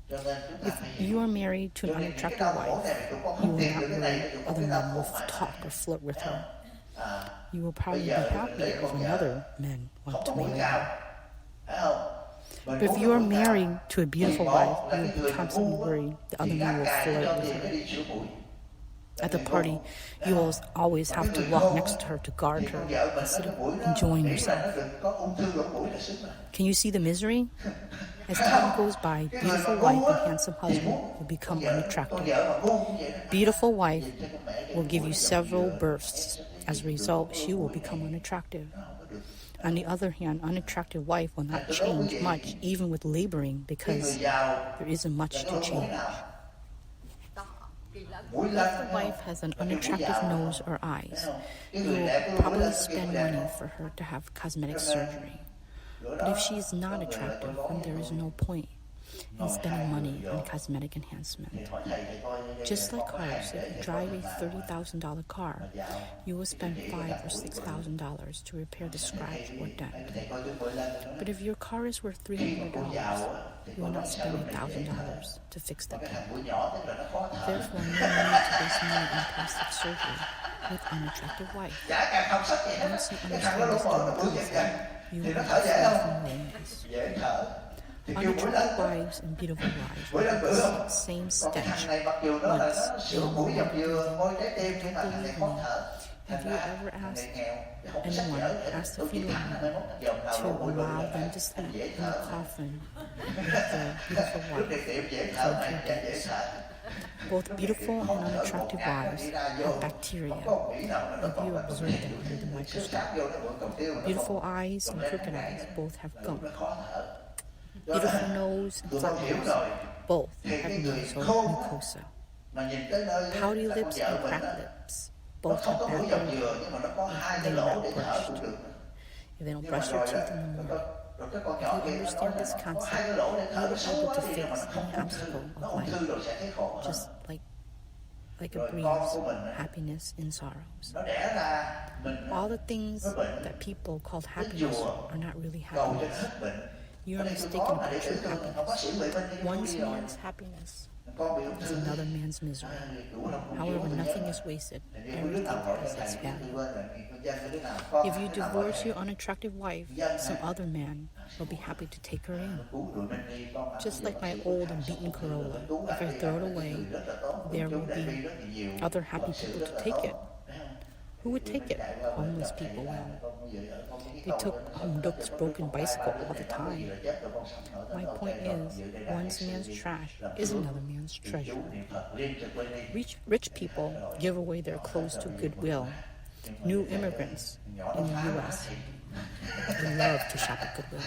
If you are married to an unattractive wife, you will not worry other men will talk or flirt with her. You will probably be happier if another men want to marry her. But if you are married to a beautiful wife, you will be constantly worried the other men will flirt with her. At the party, you will always have to walk next to her to guard her instead of enjoying yourself. Can you see the misery? As time goes by, beautiful wife and handsome husband will become unattractive. Beautiful wife will give you several births. As a result, she will become unattractive. On the other hand, unattractive wife will not change much, even with laboring, because there isn't much to change. If the wife has an unattractive nose or eyes, you will probably spend money for her to have cosmetic surgery. But if she is not attractive, then there is no point in spending money on cosmetic enhancement. Just like cars, if you drive a $30,000 car, you will spend $5,000 or $6,000 to repair the scratch or dent. But if your car is worth $300, you will not spend $1,000 to fix the dent. Therefore, no need to waste money on plastic surgery with unattractive wife. Once you understand this dharma, you will not free from loneliness. Unattractive wives and beautiful wives will have the same stench once they no longer breathing. Don't believe me. Have you ever asked anyone, asked the funeral home to allow them to sleep in the coffin with their beautiful wife for a few days? Both beautiful and unattractive wives have bacteria if you observe them under the microscope. Beautiful eyes and crooked eyes both have gunk. Beautiful nose and flat nose both have mucosa. Pouty lips and cracked lips both have bad odor if they are not brushed. If they don't brush their teeth in the morning. Rồi cái con If nhỏ you kia nó nói understand this là có concept, hai cái lỗ này you nó will be xấu able quá to đi nhưng mà fix không any obstacle nó of ung thư life, rồi sẽ thấy khổ hơn. just like a Rồi breeze, con của mình á, happiness and sorrows. nó đẻ ra mình All the things nó bệnh, that people call đến happiness chùa are not really cầu cho nó happiness. hết bệnh. You Ở are đây tôi mistaken có là about đệ tử true tôi không bác sĩ happiness. bị bệnh như tôi One đi rồi. man's happiness Con bị ung is thư. another man's misery. However, nothing is wasted. Everything has its value. If you divorce your unattractive wife, some other man will be happy to take her in. Just like my old and beaten Corolla, if I throw it away, there will be other happy people to take it. Who would take it? Homeless people will. They took Duck's broken bicycle all the time. My point is, one man's trash is another man's treasure. Rich people give away their clothes to Goodwill. New immigrants in the U.S. they love to shop at Goodwill.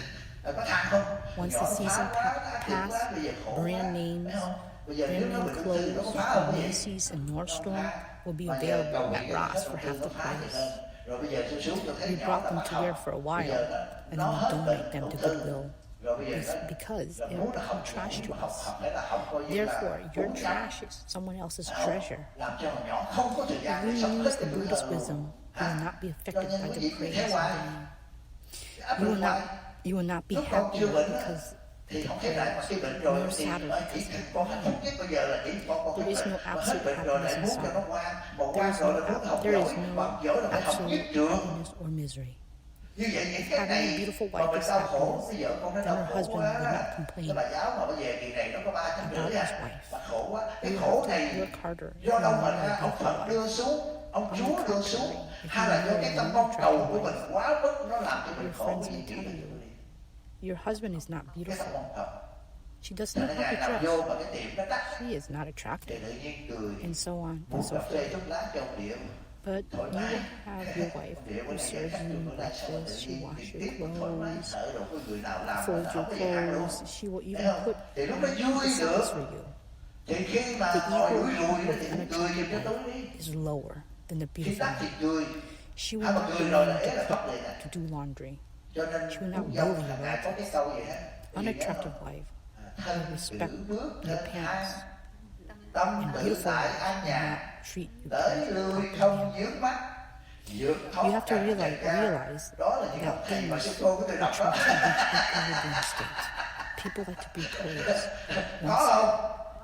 Once the season passes, brand name clothes from Macy's and Nordstrom will be available at Ross for half the price. We brought them to wear for a while, and then we donate them to Goodwill because they have become trash to us. Therefore, your trash is someone else's treasure. If we use the Buddhist wisdom, you will not be affected by the praise and blame. You will not be happier because the praise, nor sadder because of the blame. There is no absolute happiness and sorrow. There is no absolute happiness or misery. If having a beautiful wife is happiness, then her husband would not complain about his wife. You have to work harder if you want a beautiful wife. On the contrary, if you marry an unattractive wife, your friends may tell you, your husband is not beautiful. She does not know how to dress. She is not attractive. And so on and so forth. But you will have your wife who serves you breakfast, she washes your clothes, folds your clothes, she will even put on the slippers for you. The ego of the unattractive wife is lower than the beautiful one. She will not be willing to cook, to do laundry. She will not bully your relatives. Unattractive wife will respect your parents. And beautiful wife will not treat you properly. You have to realize that things are trying to reach equilibrium state. People like to be praised.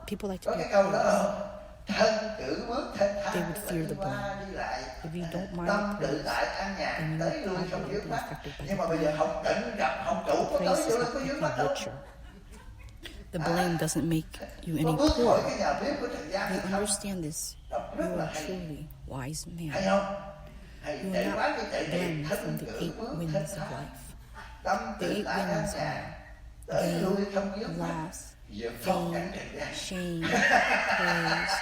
People like to be praised. They would fear the blame. If you don't mind the praise, then you would probably be affected by the blame. The praise does not make you richer. The blame doesn't make you any poorer. You understand this. You are a truly wise man. You will not blend from the 8 winds of life. The 8 winds are gain, loss, fame, shame, praise,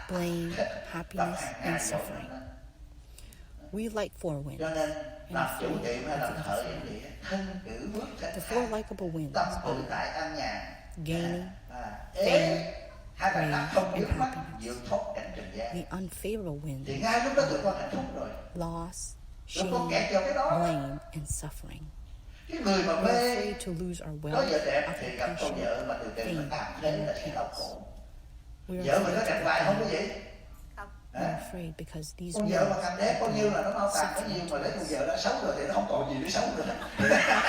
blame, happiness, and suffering. We like 4 winds and afraid of the other 4. The 4 likable winds are gaining, fame, praise, and happiness. The unfavorable winds are loss, shame, blame, and suffering. We are afraid to lose our wealth, occupation, fame, and repentance. We are afraid to we are afraid because these winds are suffering to us. We are happy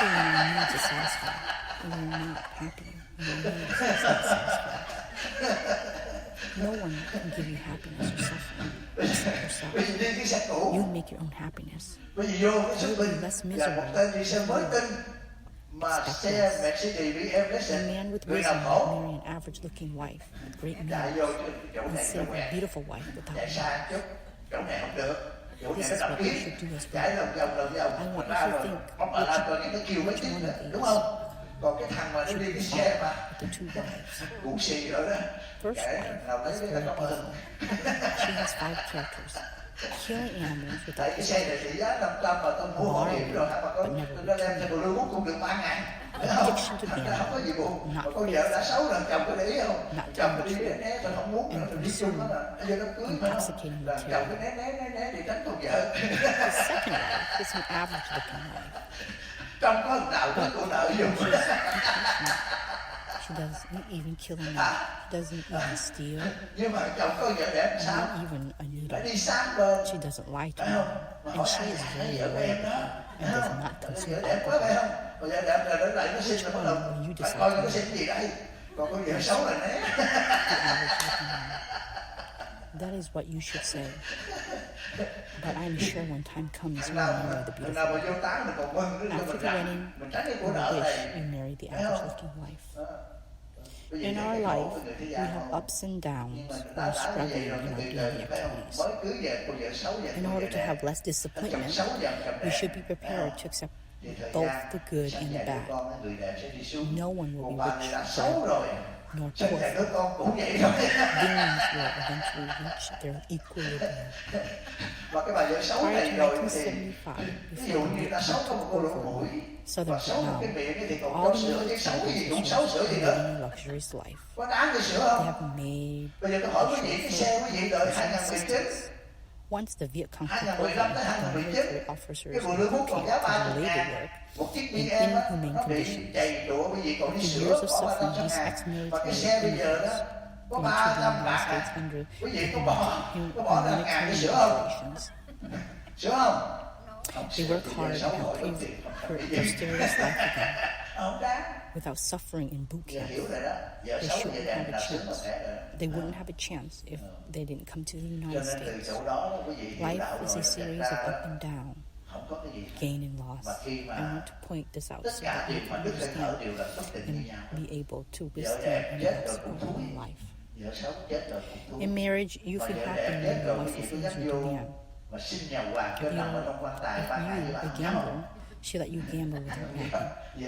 when our needs are satisfied, and we are not happy when our needs are not satisfied. No one can give you happiness or suffering except yourself. You make your own happiness. You will be less miserable a man with wisdom will marry an average-looking wife with great means instead of a beautiful wife without means. This is what you should do as well. I want you to think which one of these should be with the 2 wives. First wife is very beautiful. She has 5 characters. Killing animals without borrowing but never returning. Addiction to gambling, not faithful, not telling the truth, and consuming intoxicating material. The second wife is an average-looking wife. Trong có thằng nào có cô nợ dùng. She doesn't even kill a man. She doesn't even steal. Nhưng mà chồng có vợ đẹp sao? Not even a Phải needle. đi sáng lên. She doesn't lie to Phải me. không? Mà And hỏi she ai is ai very vợ của loyal em đó. and does not Vợ consume đẹp quá phải alcohol. không? Còn vợ đẹp là đến lại nó xin là bắt đầu. Phải coi nó xin gì đây? Còn con vợ xấu là né. The average looking man. That is what you should say. But I'm sure when time comes, you will marry the beautiful Nào mà one. vô tán mình còn mừng nữa. After the wedding, Mình tránh cái you của nợ wish này. you married the average looking wife. In our life, we have ups and downs. We're struggling in our daily activities. In order to have less disappointment, we should be prepared to accept both the good and the bad. No one will be rich forever, nor poor forever. Beings will eventually reach their equilibrium. Prior to 1975, before Vietnam took over southern Vietnam, all the military officers were living a luxurious life. They have made assistance. Once the Viet Cong took over, the military officers were cooking to labor work in inhumane conditions. After years of suffering, these ex-military immigrants going to the United States under humanitarian operations. They work hard and have prosperous life again. Without suffering in boot camp, they shouldn't have a chance. They wouldn't have a chance if they didn't come to the United States. Life is a series of up and down, gain and loss. I want to point this out so that you can understand and be able to withstand any obstacle in life. In marriage, you feel happy when your wife fulfills your demand. If you, a gambler, she let you gamble with her happy. You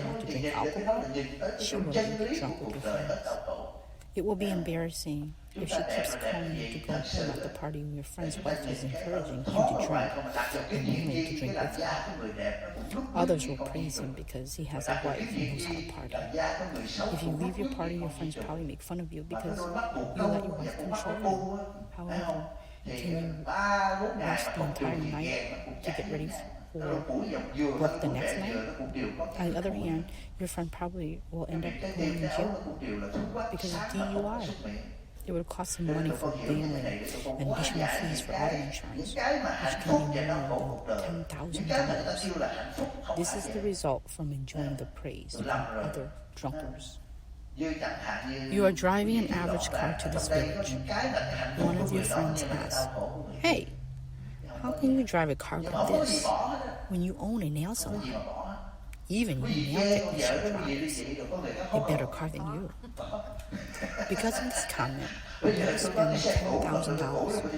want to drink alcohol, she will get drunk with your friends. It will be embarrassing if she keeps calling you to go home at the party when your friend's wife is encouraging him to drink and you to drink with him. Others will praise him because he has a wife who knows how to party. If you leave your party, your friends probably make fun of you because you let your wife control you. However, can you rest the entire night to get ready for work the next night? On the other hand, your friend probably will end up going in jail because of DUI. It would cost him money for bailing and additional fees for auto insurance, which can be more than $10,000. This is the result from enjoying the praise of other drunkards. You are driving an average car to this village. One of your friends asks, "Hey, how can you drive a car like this when you own a nail salon? Even your nail technician drives a better car than you." Because of this comment, you have to spend $10,000 for a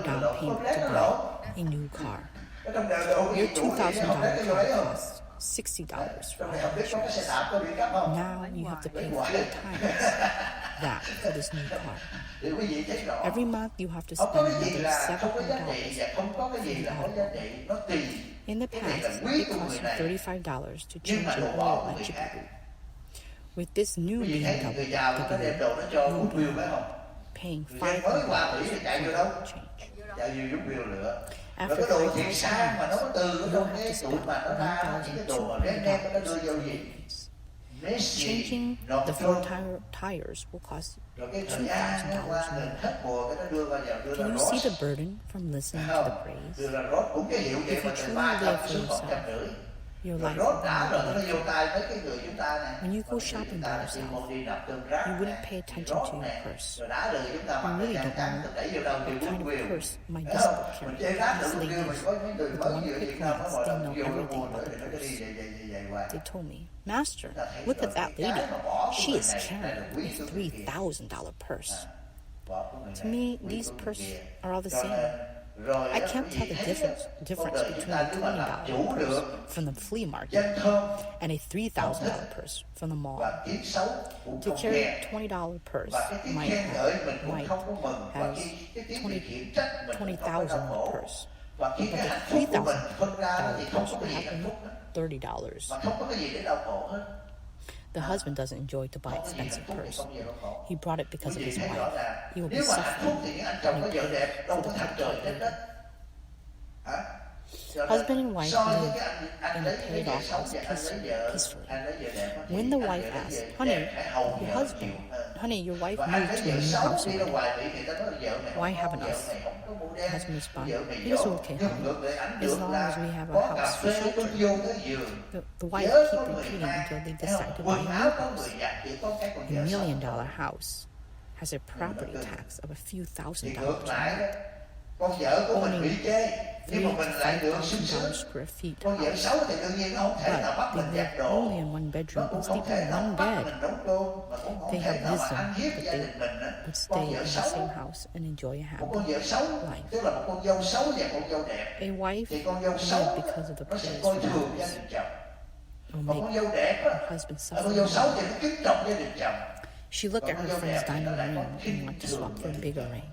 down payment to buy a new car. Your $2,000 car costs $60 for auto insurance. Now you have to pay 4 times that for this new car. Every month you have to spend another $700 for the auto. In the past, it cost you $35 to change an oil at Bhiksu. With this new BMW, you will be paying $500 for change. After 5,000 miles, you will have to spend $1,200 for maintenance. Changing the front tires will cost $2,000 more. Can you see the burden from listening to the praise? If you truly live for yourself, your life will be more electric. When you go shopping by yourself, you wouldn't pay attention to your purse. You really don't know what kind of purse my disciple carries. These ladies, with one quick glance, they know everything about the purse. They told me, "Master, look at that lady. She is carrying a $3,000 purse." To me, these purses are all the same. I can't tell the difference between a $20 purse from the flea market and a $3,000 purse from the mall. To carry a $20 purse might have $20,000 in the purse, but the $3,000 purse will have only $30. The husband doesn't enjoy to buy expensive purse. He brought it because of his wife. He will be suffering when he pays for the pet toy later. Husband and wife live in a paid-off house peacefully. When the wife asks, "Honey, your wife moved to a new house already. Why haven't us?" The husband responds, "It's okay, honey, as long as we have a house for shelter." The wife keeps repeating until they decide to buy a new house. A $1 million house has a property tax of a few $1,000s a year. Owning $3,000 to $5,000 square feet house, but they live only in one bedroom and sleep in one bed. They have wisdom, but they would stay in the same house and enjoy a happy life. A wife lives because of the praise from others will make her husband suffer. She looked at her friend's diamond ring and wanted to swap for a bigger ring.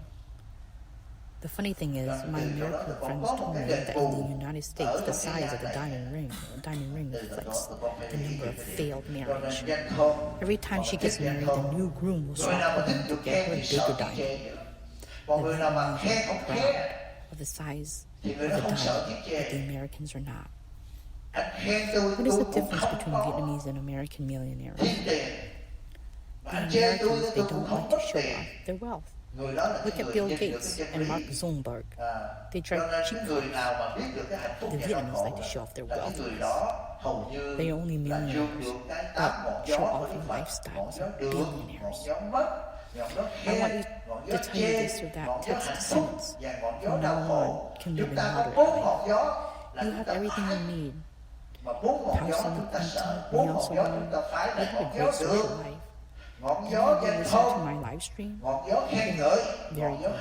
The funny thing is, my American friends told me that in the United States, the size of the diamond ring reflects the number of failed marriage. Every time she gets married, the new groom will swap her ring to get her a bigger diamond. The Vietnamese are proud of the size of the diamond, but the Americans are not. What is the difference between Vietnamese and American millionaires? The Americans, they don't like to show off their wealth. Look at Bill Gates and Mark Zuckerberg. They drive cheap cars. The Vietnamese like to show off their wealth. They are only millionaires, but show off their lifestyles of billionaires. I want you to tell you this or that. Tax descendants from now on can live a moderate life. You have everything you need. House in the Quinta, nails salon. You have a great social life. Can you listen to my live stream? Very good.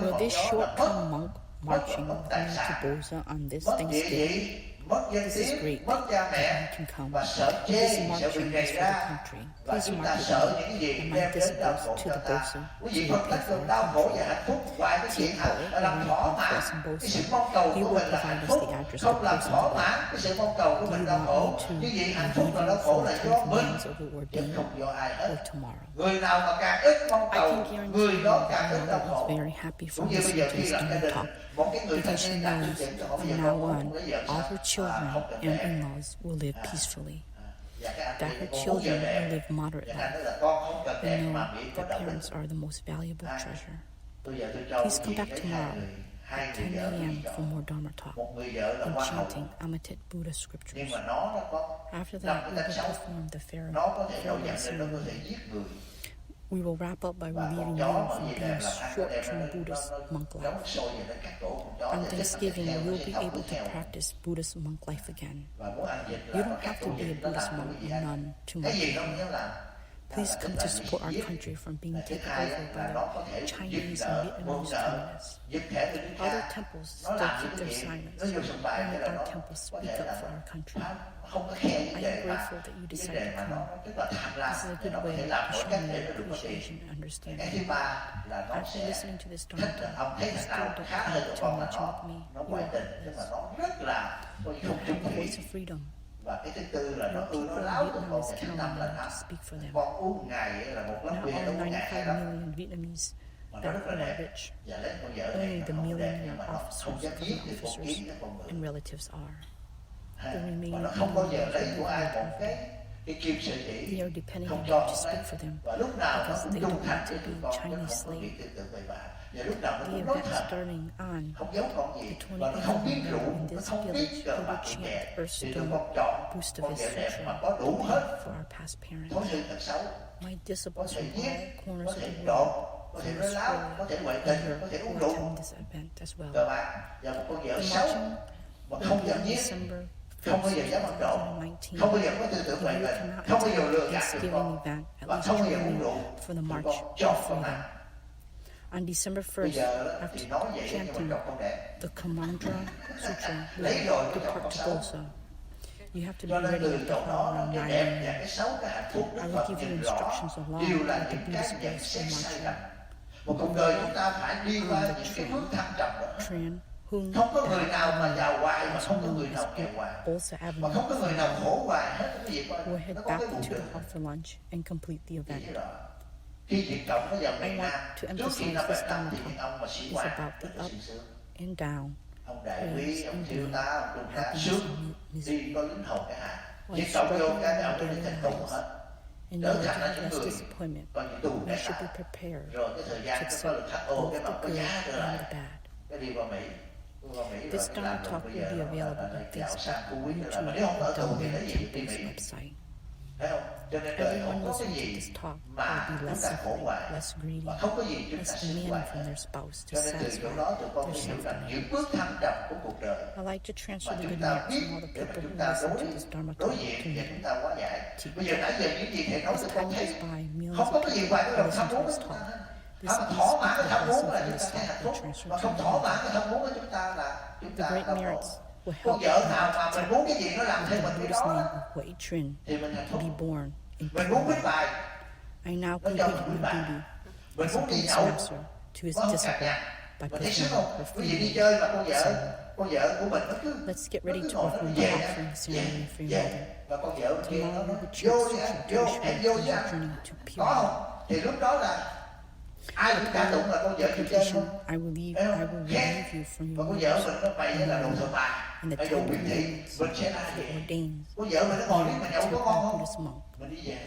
Will this short-term monk marching with me to Bosa on this Thanksgiving? This is great that you can come. This marching is for the country. Please mark it me and my disciples to the Bosa to pay for our country. Tiet will run for us in Bosa. He will provide us the address of the person. Do you want me to lead you for the 10 commands of the ordained or tomorrow? I can guarantee you that my mother was very happy from listening to this Dharma Talk, because she knows from now on all her children and in-laws will live peacefully, that her children will live moderate life, and know that parents are the most valuable treasure. Please come back tomorrow at 10 a.m. for more Dharma Talk and chanting Amitabha Buddha scriptures. After that, we will perform the farewell ceremony. We will wrap up by relieving you from being short-term Buddhist monk life. On Thanksgiving, you will be able to practice Buddhist monk life again. You don't have to be a Buddhist monk or nun to monk life. Please come to support our country from being taken over by the Chinese and Vietnamese communists. Other temples still keep their silence. Only our temples speak up for our country. I am grateful that you decided to come. This is a good way to show me your appreciation and understanding. After listening to this Dharma Talk, you still don't come to marching with me. You are heartless. You don't have the voice of freedom. Your people in Vietnam is counting on you to speak for them. Not all 95 million Vietnamese that are rich. Only the millionaire officers, government officers, and relatives are. The remaining millionaires are they are depending on you to speak for them because they don't want to be Chinese slaves. The event starting on the 28th of November in this village, we will chant Earthstone Boostavis Sutra to pay for our past parents. My disciples from all corners of the world, from Australia and Europe, will attend this event as well. The marching will be on December 1st, 2019. If you cannot attend the Thanksgiving event, at least join me for the March of Freedom. On December 1st, after chanting the Kamandra Sutra, we will depart to Bosa. You have to be ready at the hall around 9 a.m. I will give you instructions along with the Buddhist place for marching. On the train, Hung Bosa Avenue, we'll head back to the hall for lunch and complete the event. Khi Thiện Cộng nó vào I miền want Nam, to trước emphasize khi nó this về Nam Dharma thì talk những ông mà sĩ is quan about rất the là up sung sướng. and down, Ông đại praise quý, ông and thiếu blame, tá, ông trung tá happiness sướng and đi misery. có lính hồn cái hạ. While Thiện Cộng vô struggling cái in ông their nó đi daily thành công lives, hết. in Trở order to thành là have những less người disappointment, coi như tù we để should be lại. prepared Rồi cái thời to gian cái có lực accept thắt ô cái both mà the có good giá trở and lại. the bad. Cái đi qua Mỹ. Qua Mỹ rồi This cái Dharma làm được talk bây will giờ be nó available on dạo Facebook, sang Phú Quý trở lại. YouTube, Mà nếu không ở and tù thì Dharma lấy gì đi Temple's Mỹ? website. Thấy không? Cho nên đời Everyone không có cái listening to gì this talk mà will be chúng less ta khổ suffering, hoài, less greedy, và không có gì chúng ta less sinh demanding hoài. from their spouse to Cho nên từ chỗ satisfy đó tụi con their mới hiểu rằng những self-desires. bước thăng trầm của cuộc đời I like to transfer mà the chúng good ta news biết from all the để mà people chúng who ta listen to this Dharma đối talk diện to và me. chúng ta hóa giải. Teach. Bây giờ nãy giờ những gì thầy nói This tụi con time thấy goes by, millions không of có cái gì people ngoài cái lòng listen tham to muốn của this chúng ta. talk. This Không is thỏa mãn cái the tham muốn blessing là from chúng this ta thấy talk hạnh will phúc, transfer mà to không your thỏa mãn life. cái tham muốn của chúng ta là chúng The ta great đau khổ. merits will Con help vợ you nào mà mình muốn cái gì nó làm in theo the mình cái Buddhist đó name of Huệ Trin thì mình hạnh to phúc. be born in Mình muốn viết pure bài, I now nó cho complete mình viết my bài. duty Mình as a muốn đi Buddhist nhậu, master to his có không cằn disciple nhằn. by Mình thấy sướng performing không? her Quý vị đi freedom chơi mà ceremony. con vợ của mình nó cứ Let's get ready nó cứ to ngồi nó perform về the nha, offering ceremony for your về. mother. Và con vợ bên kia nó Tomorrow nói we vô will đi choose anh, to vô, wish em for vô the với anh. journey to Có pure. không? Thì lúc đó là ai cũng ca tụng là con vợ chịu chơi Completion, không? I will Thấy không? relieve you from Và your con vợ mother's mình nó bày là đồ thờ bà, and the hay đồ 10 Nguyễn Thị, commandments mình sẽ ra that về. ordains Con vợ mình nó ngồi you đi mình to nhậu có ngon become không? Buddhist monk. Mình đi về.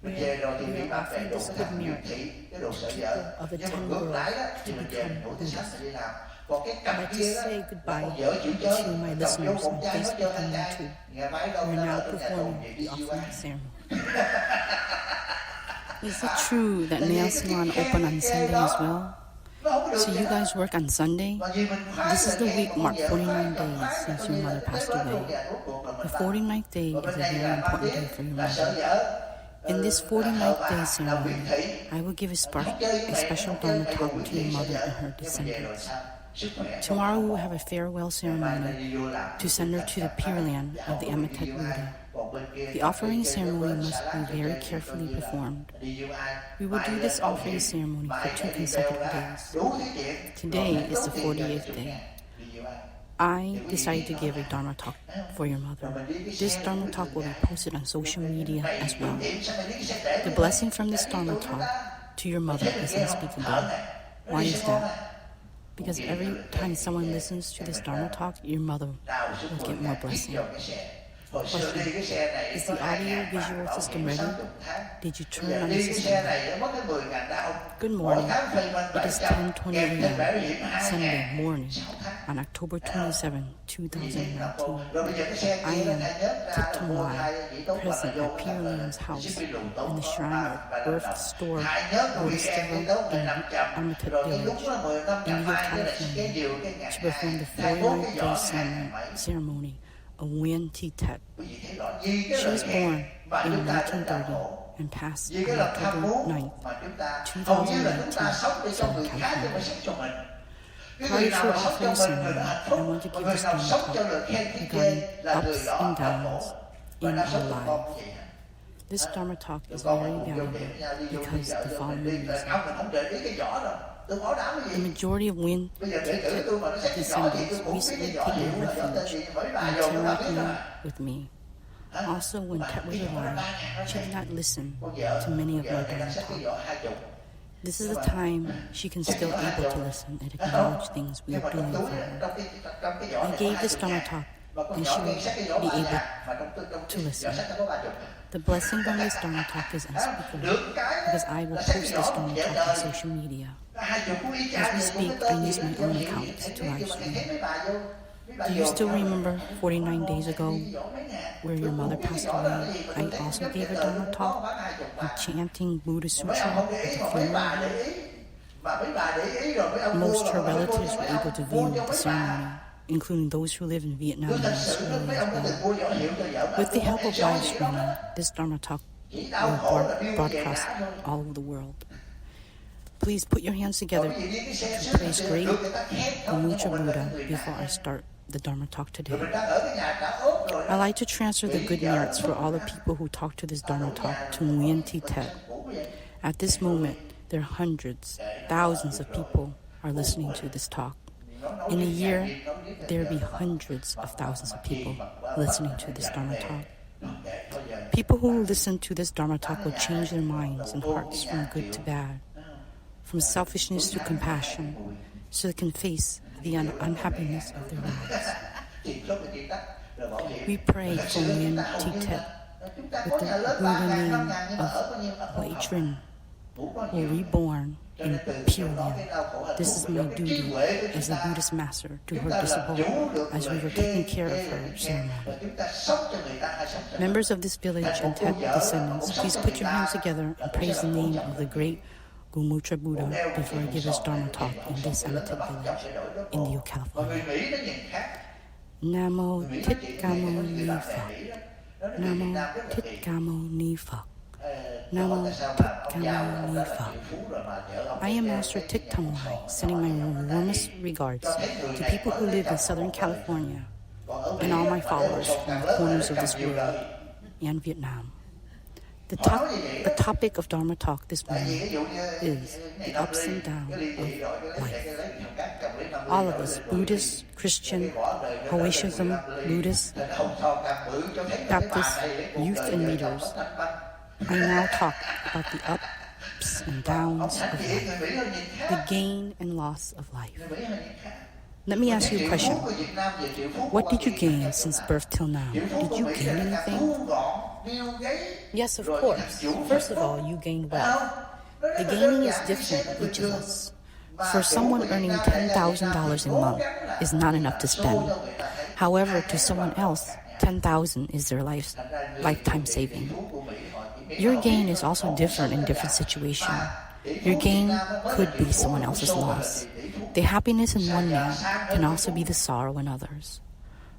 Mình về rồi thì bị bạn bè đồ thằng Nguyễn Thị, cái đồ sợ vợ. Nhưng mà ngược lại đó thì mình về mình ngủ tới sáng mình đi làm. Còn cái I'd cặp like to kia đó say là goodbye con vợ chịu chơi, to my chồng vô listeners một on chai hết Facebook trơn hai and chai. YouTube. Ngày mai đâu We're ta now ở trong nhà tù performing về the đi siêu offering ăn. ceremony. Is it true that nail salon open on Sunday as well? So you guys work on Sunday? This is the week marked 49 days since your mother passed away. The 49th day is a very important day for your mother. In this 49th day ceremony, I will give a special Dharma talk to your mother and her descendants. Tomorrow we will have a farewell ceremony to send her to the Pure Land of the Amitabha Buddha. The offering ceremony must be very carefully performed. We will do this offering ceremony for 2 consecutive days. Today is the 48th day. I decided to give a Dharma talk for your mother. This Dharma talk will be posted on social media as well. The blessing from this Dharma talk to your mother is unspeakable. Why is that? Because every time someone listens to this Dharma talk, your mother will get more blessing. Question: is the audio-visual system ready? Did you turn on the system? Good morning. It is 10:20 a.m. Sunday morning on October 27, 2019. I am Thich Thông Lai, present at Pure Land's house in the shrine of Earth Store Buddhist in Amitabha Village in New York, California, to perform the 49th day ceremony of Nguyen Thi Tiet. She was born in 1930 and passed on October 9, 2019, Southern California. Prior to her offering ceremony, I want to give this Dharma talk regarding ups and downs in our lives. This Dharma talk is very valuable because of the following reasons. The majority of Nguyen Thi Tiet descendants recently taken refuge in therapy with me. Also, when Tet was alive, she did not listen to many of my Dharma talk. This is the time she can still able to listen and acknowledge things we are doing for her. I gave this Dharma talk, and she will be able to listen. The blessing from this Dharma talk is unspeakable because I will post this Dharma talk on social media. As we speak, I use my own account to live stream. Do you still remember 49 days ago where your mother passed away? I also gave a Dharma talk and chanting Buddha Sutra at the funeral. Most her relatives were able to view the ceremony, including those who live in Vietnam and Australia as well. With the help of live streaming, this Dharma talk will broadcast all over the world. Please put your hands together to praise great Gamucha Buddha before I start the Dharma talk today. I like to transfer the good merits for all the people who talk to this Dharma talk to Nguyen Thi Tiet. At this moment, there are hundreds, thousands of people are listening to this talk. In a year, there will be hundreds of thousands of people listening to this Dharma talk. People who listen to this Dharma talk will change their minds and hearts from good to bad, from selfishness to compassion, so they can face the unhappiness of their lives. We pray for Nguyen Thi Tiet with the Buddha name of Huệ Trinh, were reborn in Pure Land. This is my duty as a Buddhist master to her disciple as we were taking care of her ceremony. Members of this village and Tet descendants, please put your hands together and praise the name of the great Gumutra Buddha before I give this Dharma talk in this Amatet village, Indio, California. Namo Thich Kamo Ni Phật. Namo Thich Kamo Ni Phật. Namo Thich Kamo Ni Phật. I am Master Thich Thông Lai, sending my warmest regards to people who live in Southern California and all my followers from the corners of this world and Vietnam. The topic of Dharma talk this morning is the ups and downs of life. All of us, Buddhists, Christian, Hawaishism, Buddhists, Baptists, youth and leaders, I now talk about the ups and downs of life, the gain and loss of life. Let me ask you a question. What did you gain since birth till now? Did you gain anything? Yes, of course. First of all, you gained wealth. The gaining is different for each of us. For someone earning $10,000 a month is not enough to spend. However, to someone else, $10,000 is their lifetime saving. Your gain is also different in different situations. Your gain could be someone else's loss. The happiness in one man can also be the sorrow in others.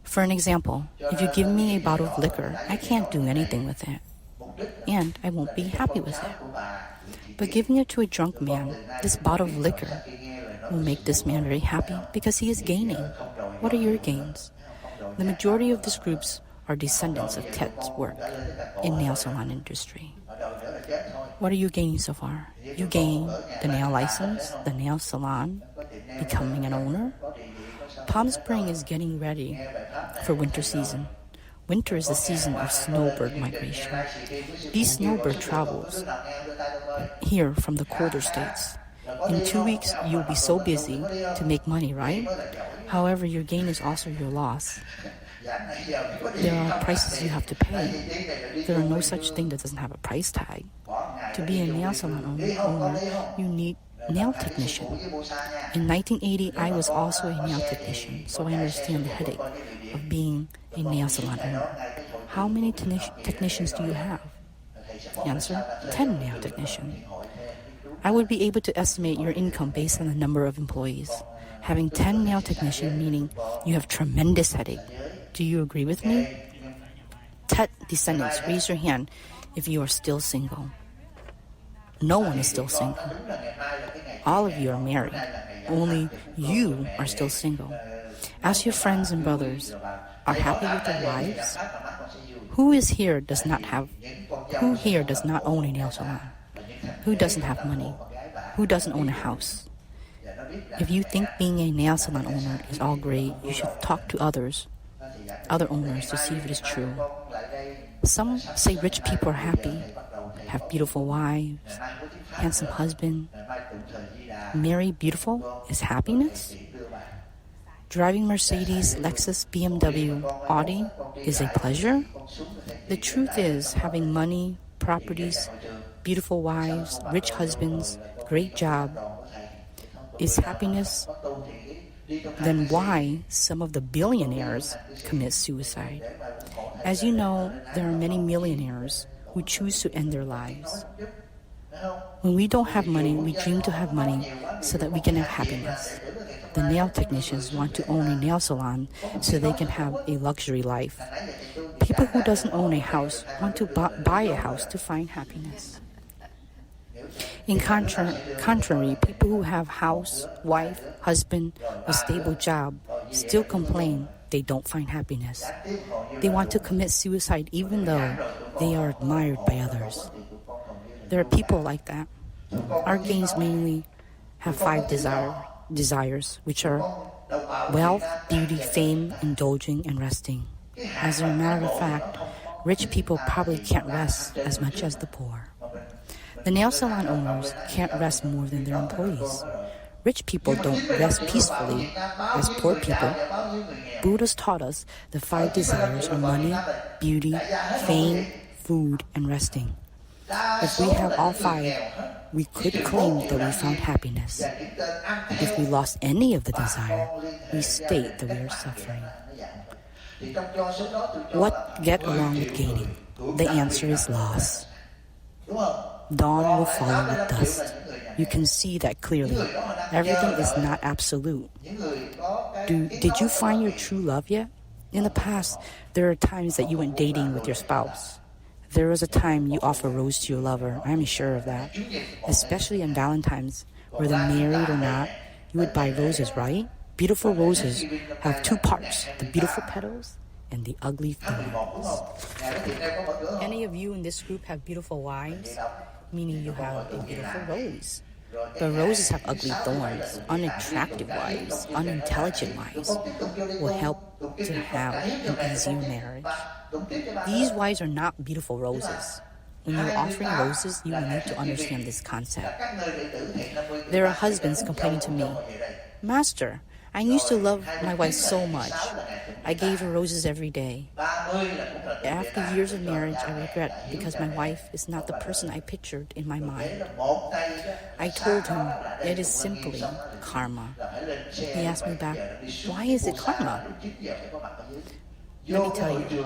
For an example, if you give me a bottle of liquor, I can't do anything with it, and I won't be happy with it. But giving it to a drunk man, this bottle of liquor will make this man very happy because he is gaining. What are your gains? The majority of these groups are descendants of Tet's work in nail salon industry. What are you gaining so far? You gain the nail license, the nail salon, becoming an owner. Palm Spring is getting ready for winter season. Winter is the season of snowbird migration. These snowbird travels here from the colder states. In 2 weeks, you'll be so busy to make money, right? However, your gain is also your loss. There are prices you have to pay. There are no such thing that doesn't have a price tag. To be a nail salon owner, you need nail technician. In 1980, I was also a nail technician, so I understand the headache of being a nail salon owner. How many technicians do you have? Answer, 10 nail technicians. I would be able to estimate your income based on the number of employees. Having 10 nail technicians meaning you have tremendous headache. Do you agree with me? Tet descendants, raise your hand if you are still single. No one is still single. All of you are married. Only you are still single. Ask your friends and brothers, are happy with their wives? Who here does not own a nail salon? Who doesn't have money? Who doesn't own a house? If you think being a nail salon owner is all great, you should talk to other owners to see if it is true. Some say rich people are happy, have beautiful wives, handsome husband. Marry beautiful is happiness? Driving Mercedes, Lexus, BMW, Audi is a pleasure? The truth is, having money, properties, beautiful wives, rich husbands, great job is happiness. Then why some of the billionaires commit suicide? As you know, there are many millionaires who choose to end their lives. When we don't have money, we dream to have money so that we can have happiness. The nail technicians want to own a nail salon so they can have a luxury life. People who doesn't own a house want to buy a house to find happiness. In contrary, people who have house, wife, husband, a stable job still complain they don't find happiness. They want to commit suicide even though they are admired by others. There are people like that. Our gains mainly have 5 desires, which are wealth, beauty, fame, indulging, and resting. As a matter of fact, Rich people probably can't rest as much as the poor. The nail salon owners can't rest more than their employees. Rich people don't rest peacefully as poor people. Buddha's taught us the 5 desires are money, beauty, fame, food, and resting. If we have all 5, we could claim that we found happiness. If we lost any of the desire, we state that we are suffering. What get along with gaining? The answer is loss. Dawn will follow with dusk. You can see that clearly. Everything is not absolute. Did you find your true love yet? In the past, there are times that you went dating with your spouse. There was a time you offer a rose to your lover. I'm sure of that. Especially on Valentine's, whether married or not, you would buy roses, right? Beautiful roses have 2 parts, the beautiful petals and the ugly thorns. Any of you in this group have beautiful wives? Meaning you have a beautiful rose. But roses have ugly thorns. Unattractive wives, unintelligent wives will help to have an easier marriage. These wives are not beautiful roses. When you're offering roses, you will need to understand this concept. There are husbands complaining to me, Master, I used to love my wife so much. I gave her roses every day. After years of marriage, I regret because my wife is not the person I pictured in my mind. I told him it is simply karma. He asked me back, why is it karma? Let me tell you,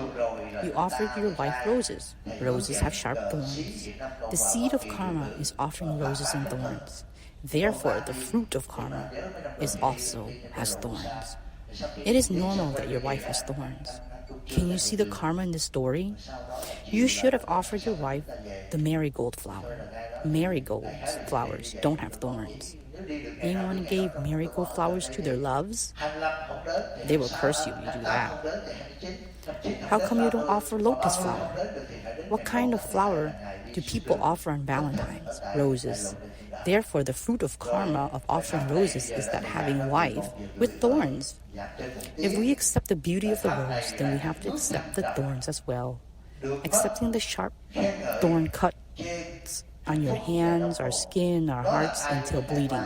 you offered your wife roses. Roses have sharp thorns. The seed of karma is offering roses and thorns. Therefore, the fruit of karma is also has thorns. It is normal that your wife has thorns. Can you see the karma in this story? You should have offered your wife the marigold flower. Marigold flowers don't have thorns. Anyone gave marigold flowers to their loves? They will curse you if you do that. How come you don't offer lotus flower? What kind of flower do people offer on Valentine's? Roses. Therefore, the fruit of karma of offering roses is that having a wife with thorns. If we accept the beauty of the rose, then we have to accept the thorns as well. Accepting the sharp thorn cuts on your hands, our skin, our hearts until bleeding.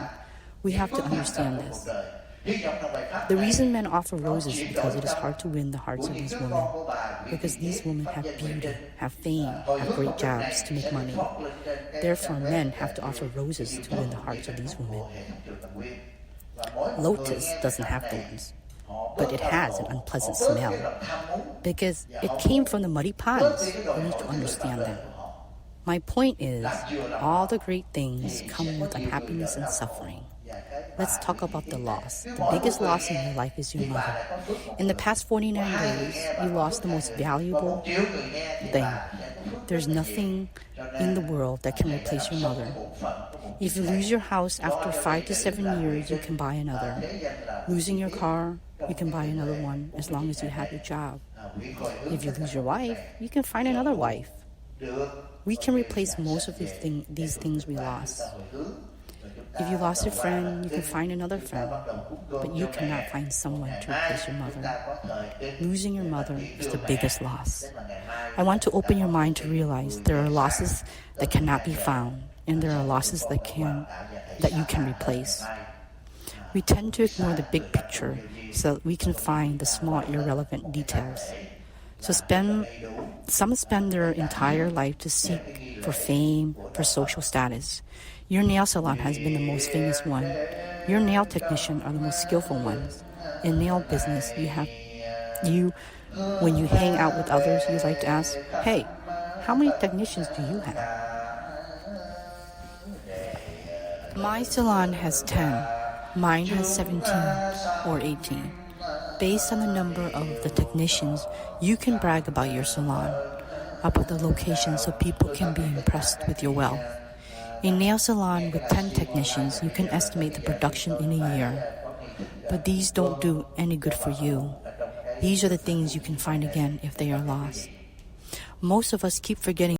We have to understand this. The reason men offer roses is because it is hard to win the hearts of these women. Because these women have beauty, have fame, have great jobs to make money. Therefore, men have to offer roses to win the hearts of these women. Lotus doesn't have thorns, but it has an unpleasant smell because it came from the muddy ponds. You need to understand that. My point is, all the great things come with unhappiness and suffering. Let's talk about the loss. The biggest loss in your life is your mother. In the past 49 days, you lost the most valuable thing. There's nothing in the world that can replace your mother. If you lose your house after 5 to 7 years, you can buy another. Losing your car, you can buy another one as long as you have your job. If you lose your wife, you can find another wife. We can replace most of these things we lost. If you lost a friend, you can find another friend, but you cannot find someone to replace your mother. Losing your mother is the biggest loss. I want to open your mind to realize there are losses that cannot be found, and there are losses that you can replace. We tend to ignore the big picture so that we can find the small, irrelevant details. So some spend their entire life to seek for fame, for social status. Your nail salon has been the most famous one. Your nail technician are the most skillful ones. In nail business, when you hang out with others, you like to ask, hey, how many technicians do you have? My salon has 10. Mine has 17 or 18. Based on the number of the technicians, you can brag about your salon, about the location so people can be impressed with your wealth. A nail salon with 10 technicians, you can estimate the production in a year. But these don't do any good for you. These are the things you can find again if they are lost. Most of us keep forgetting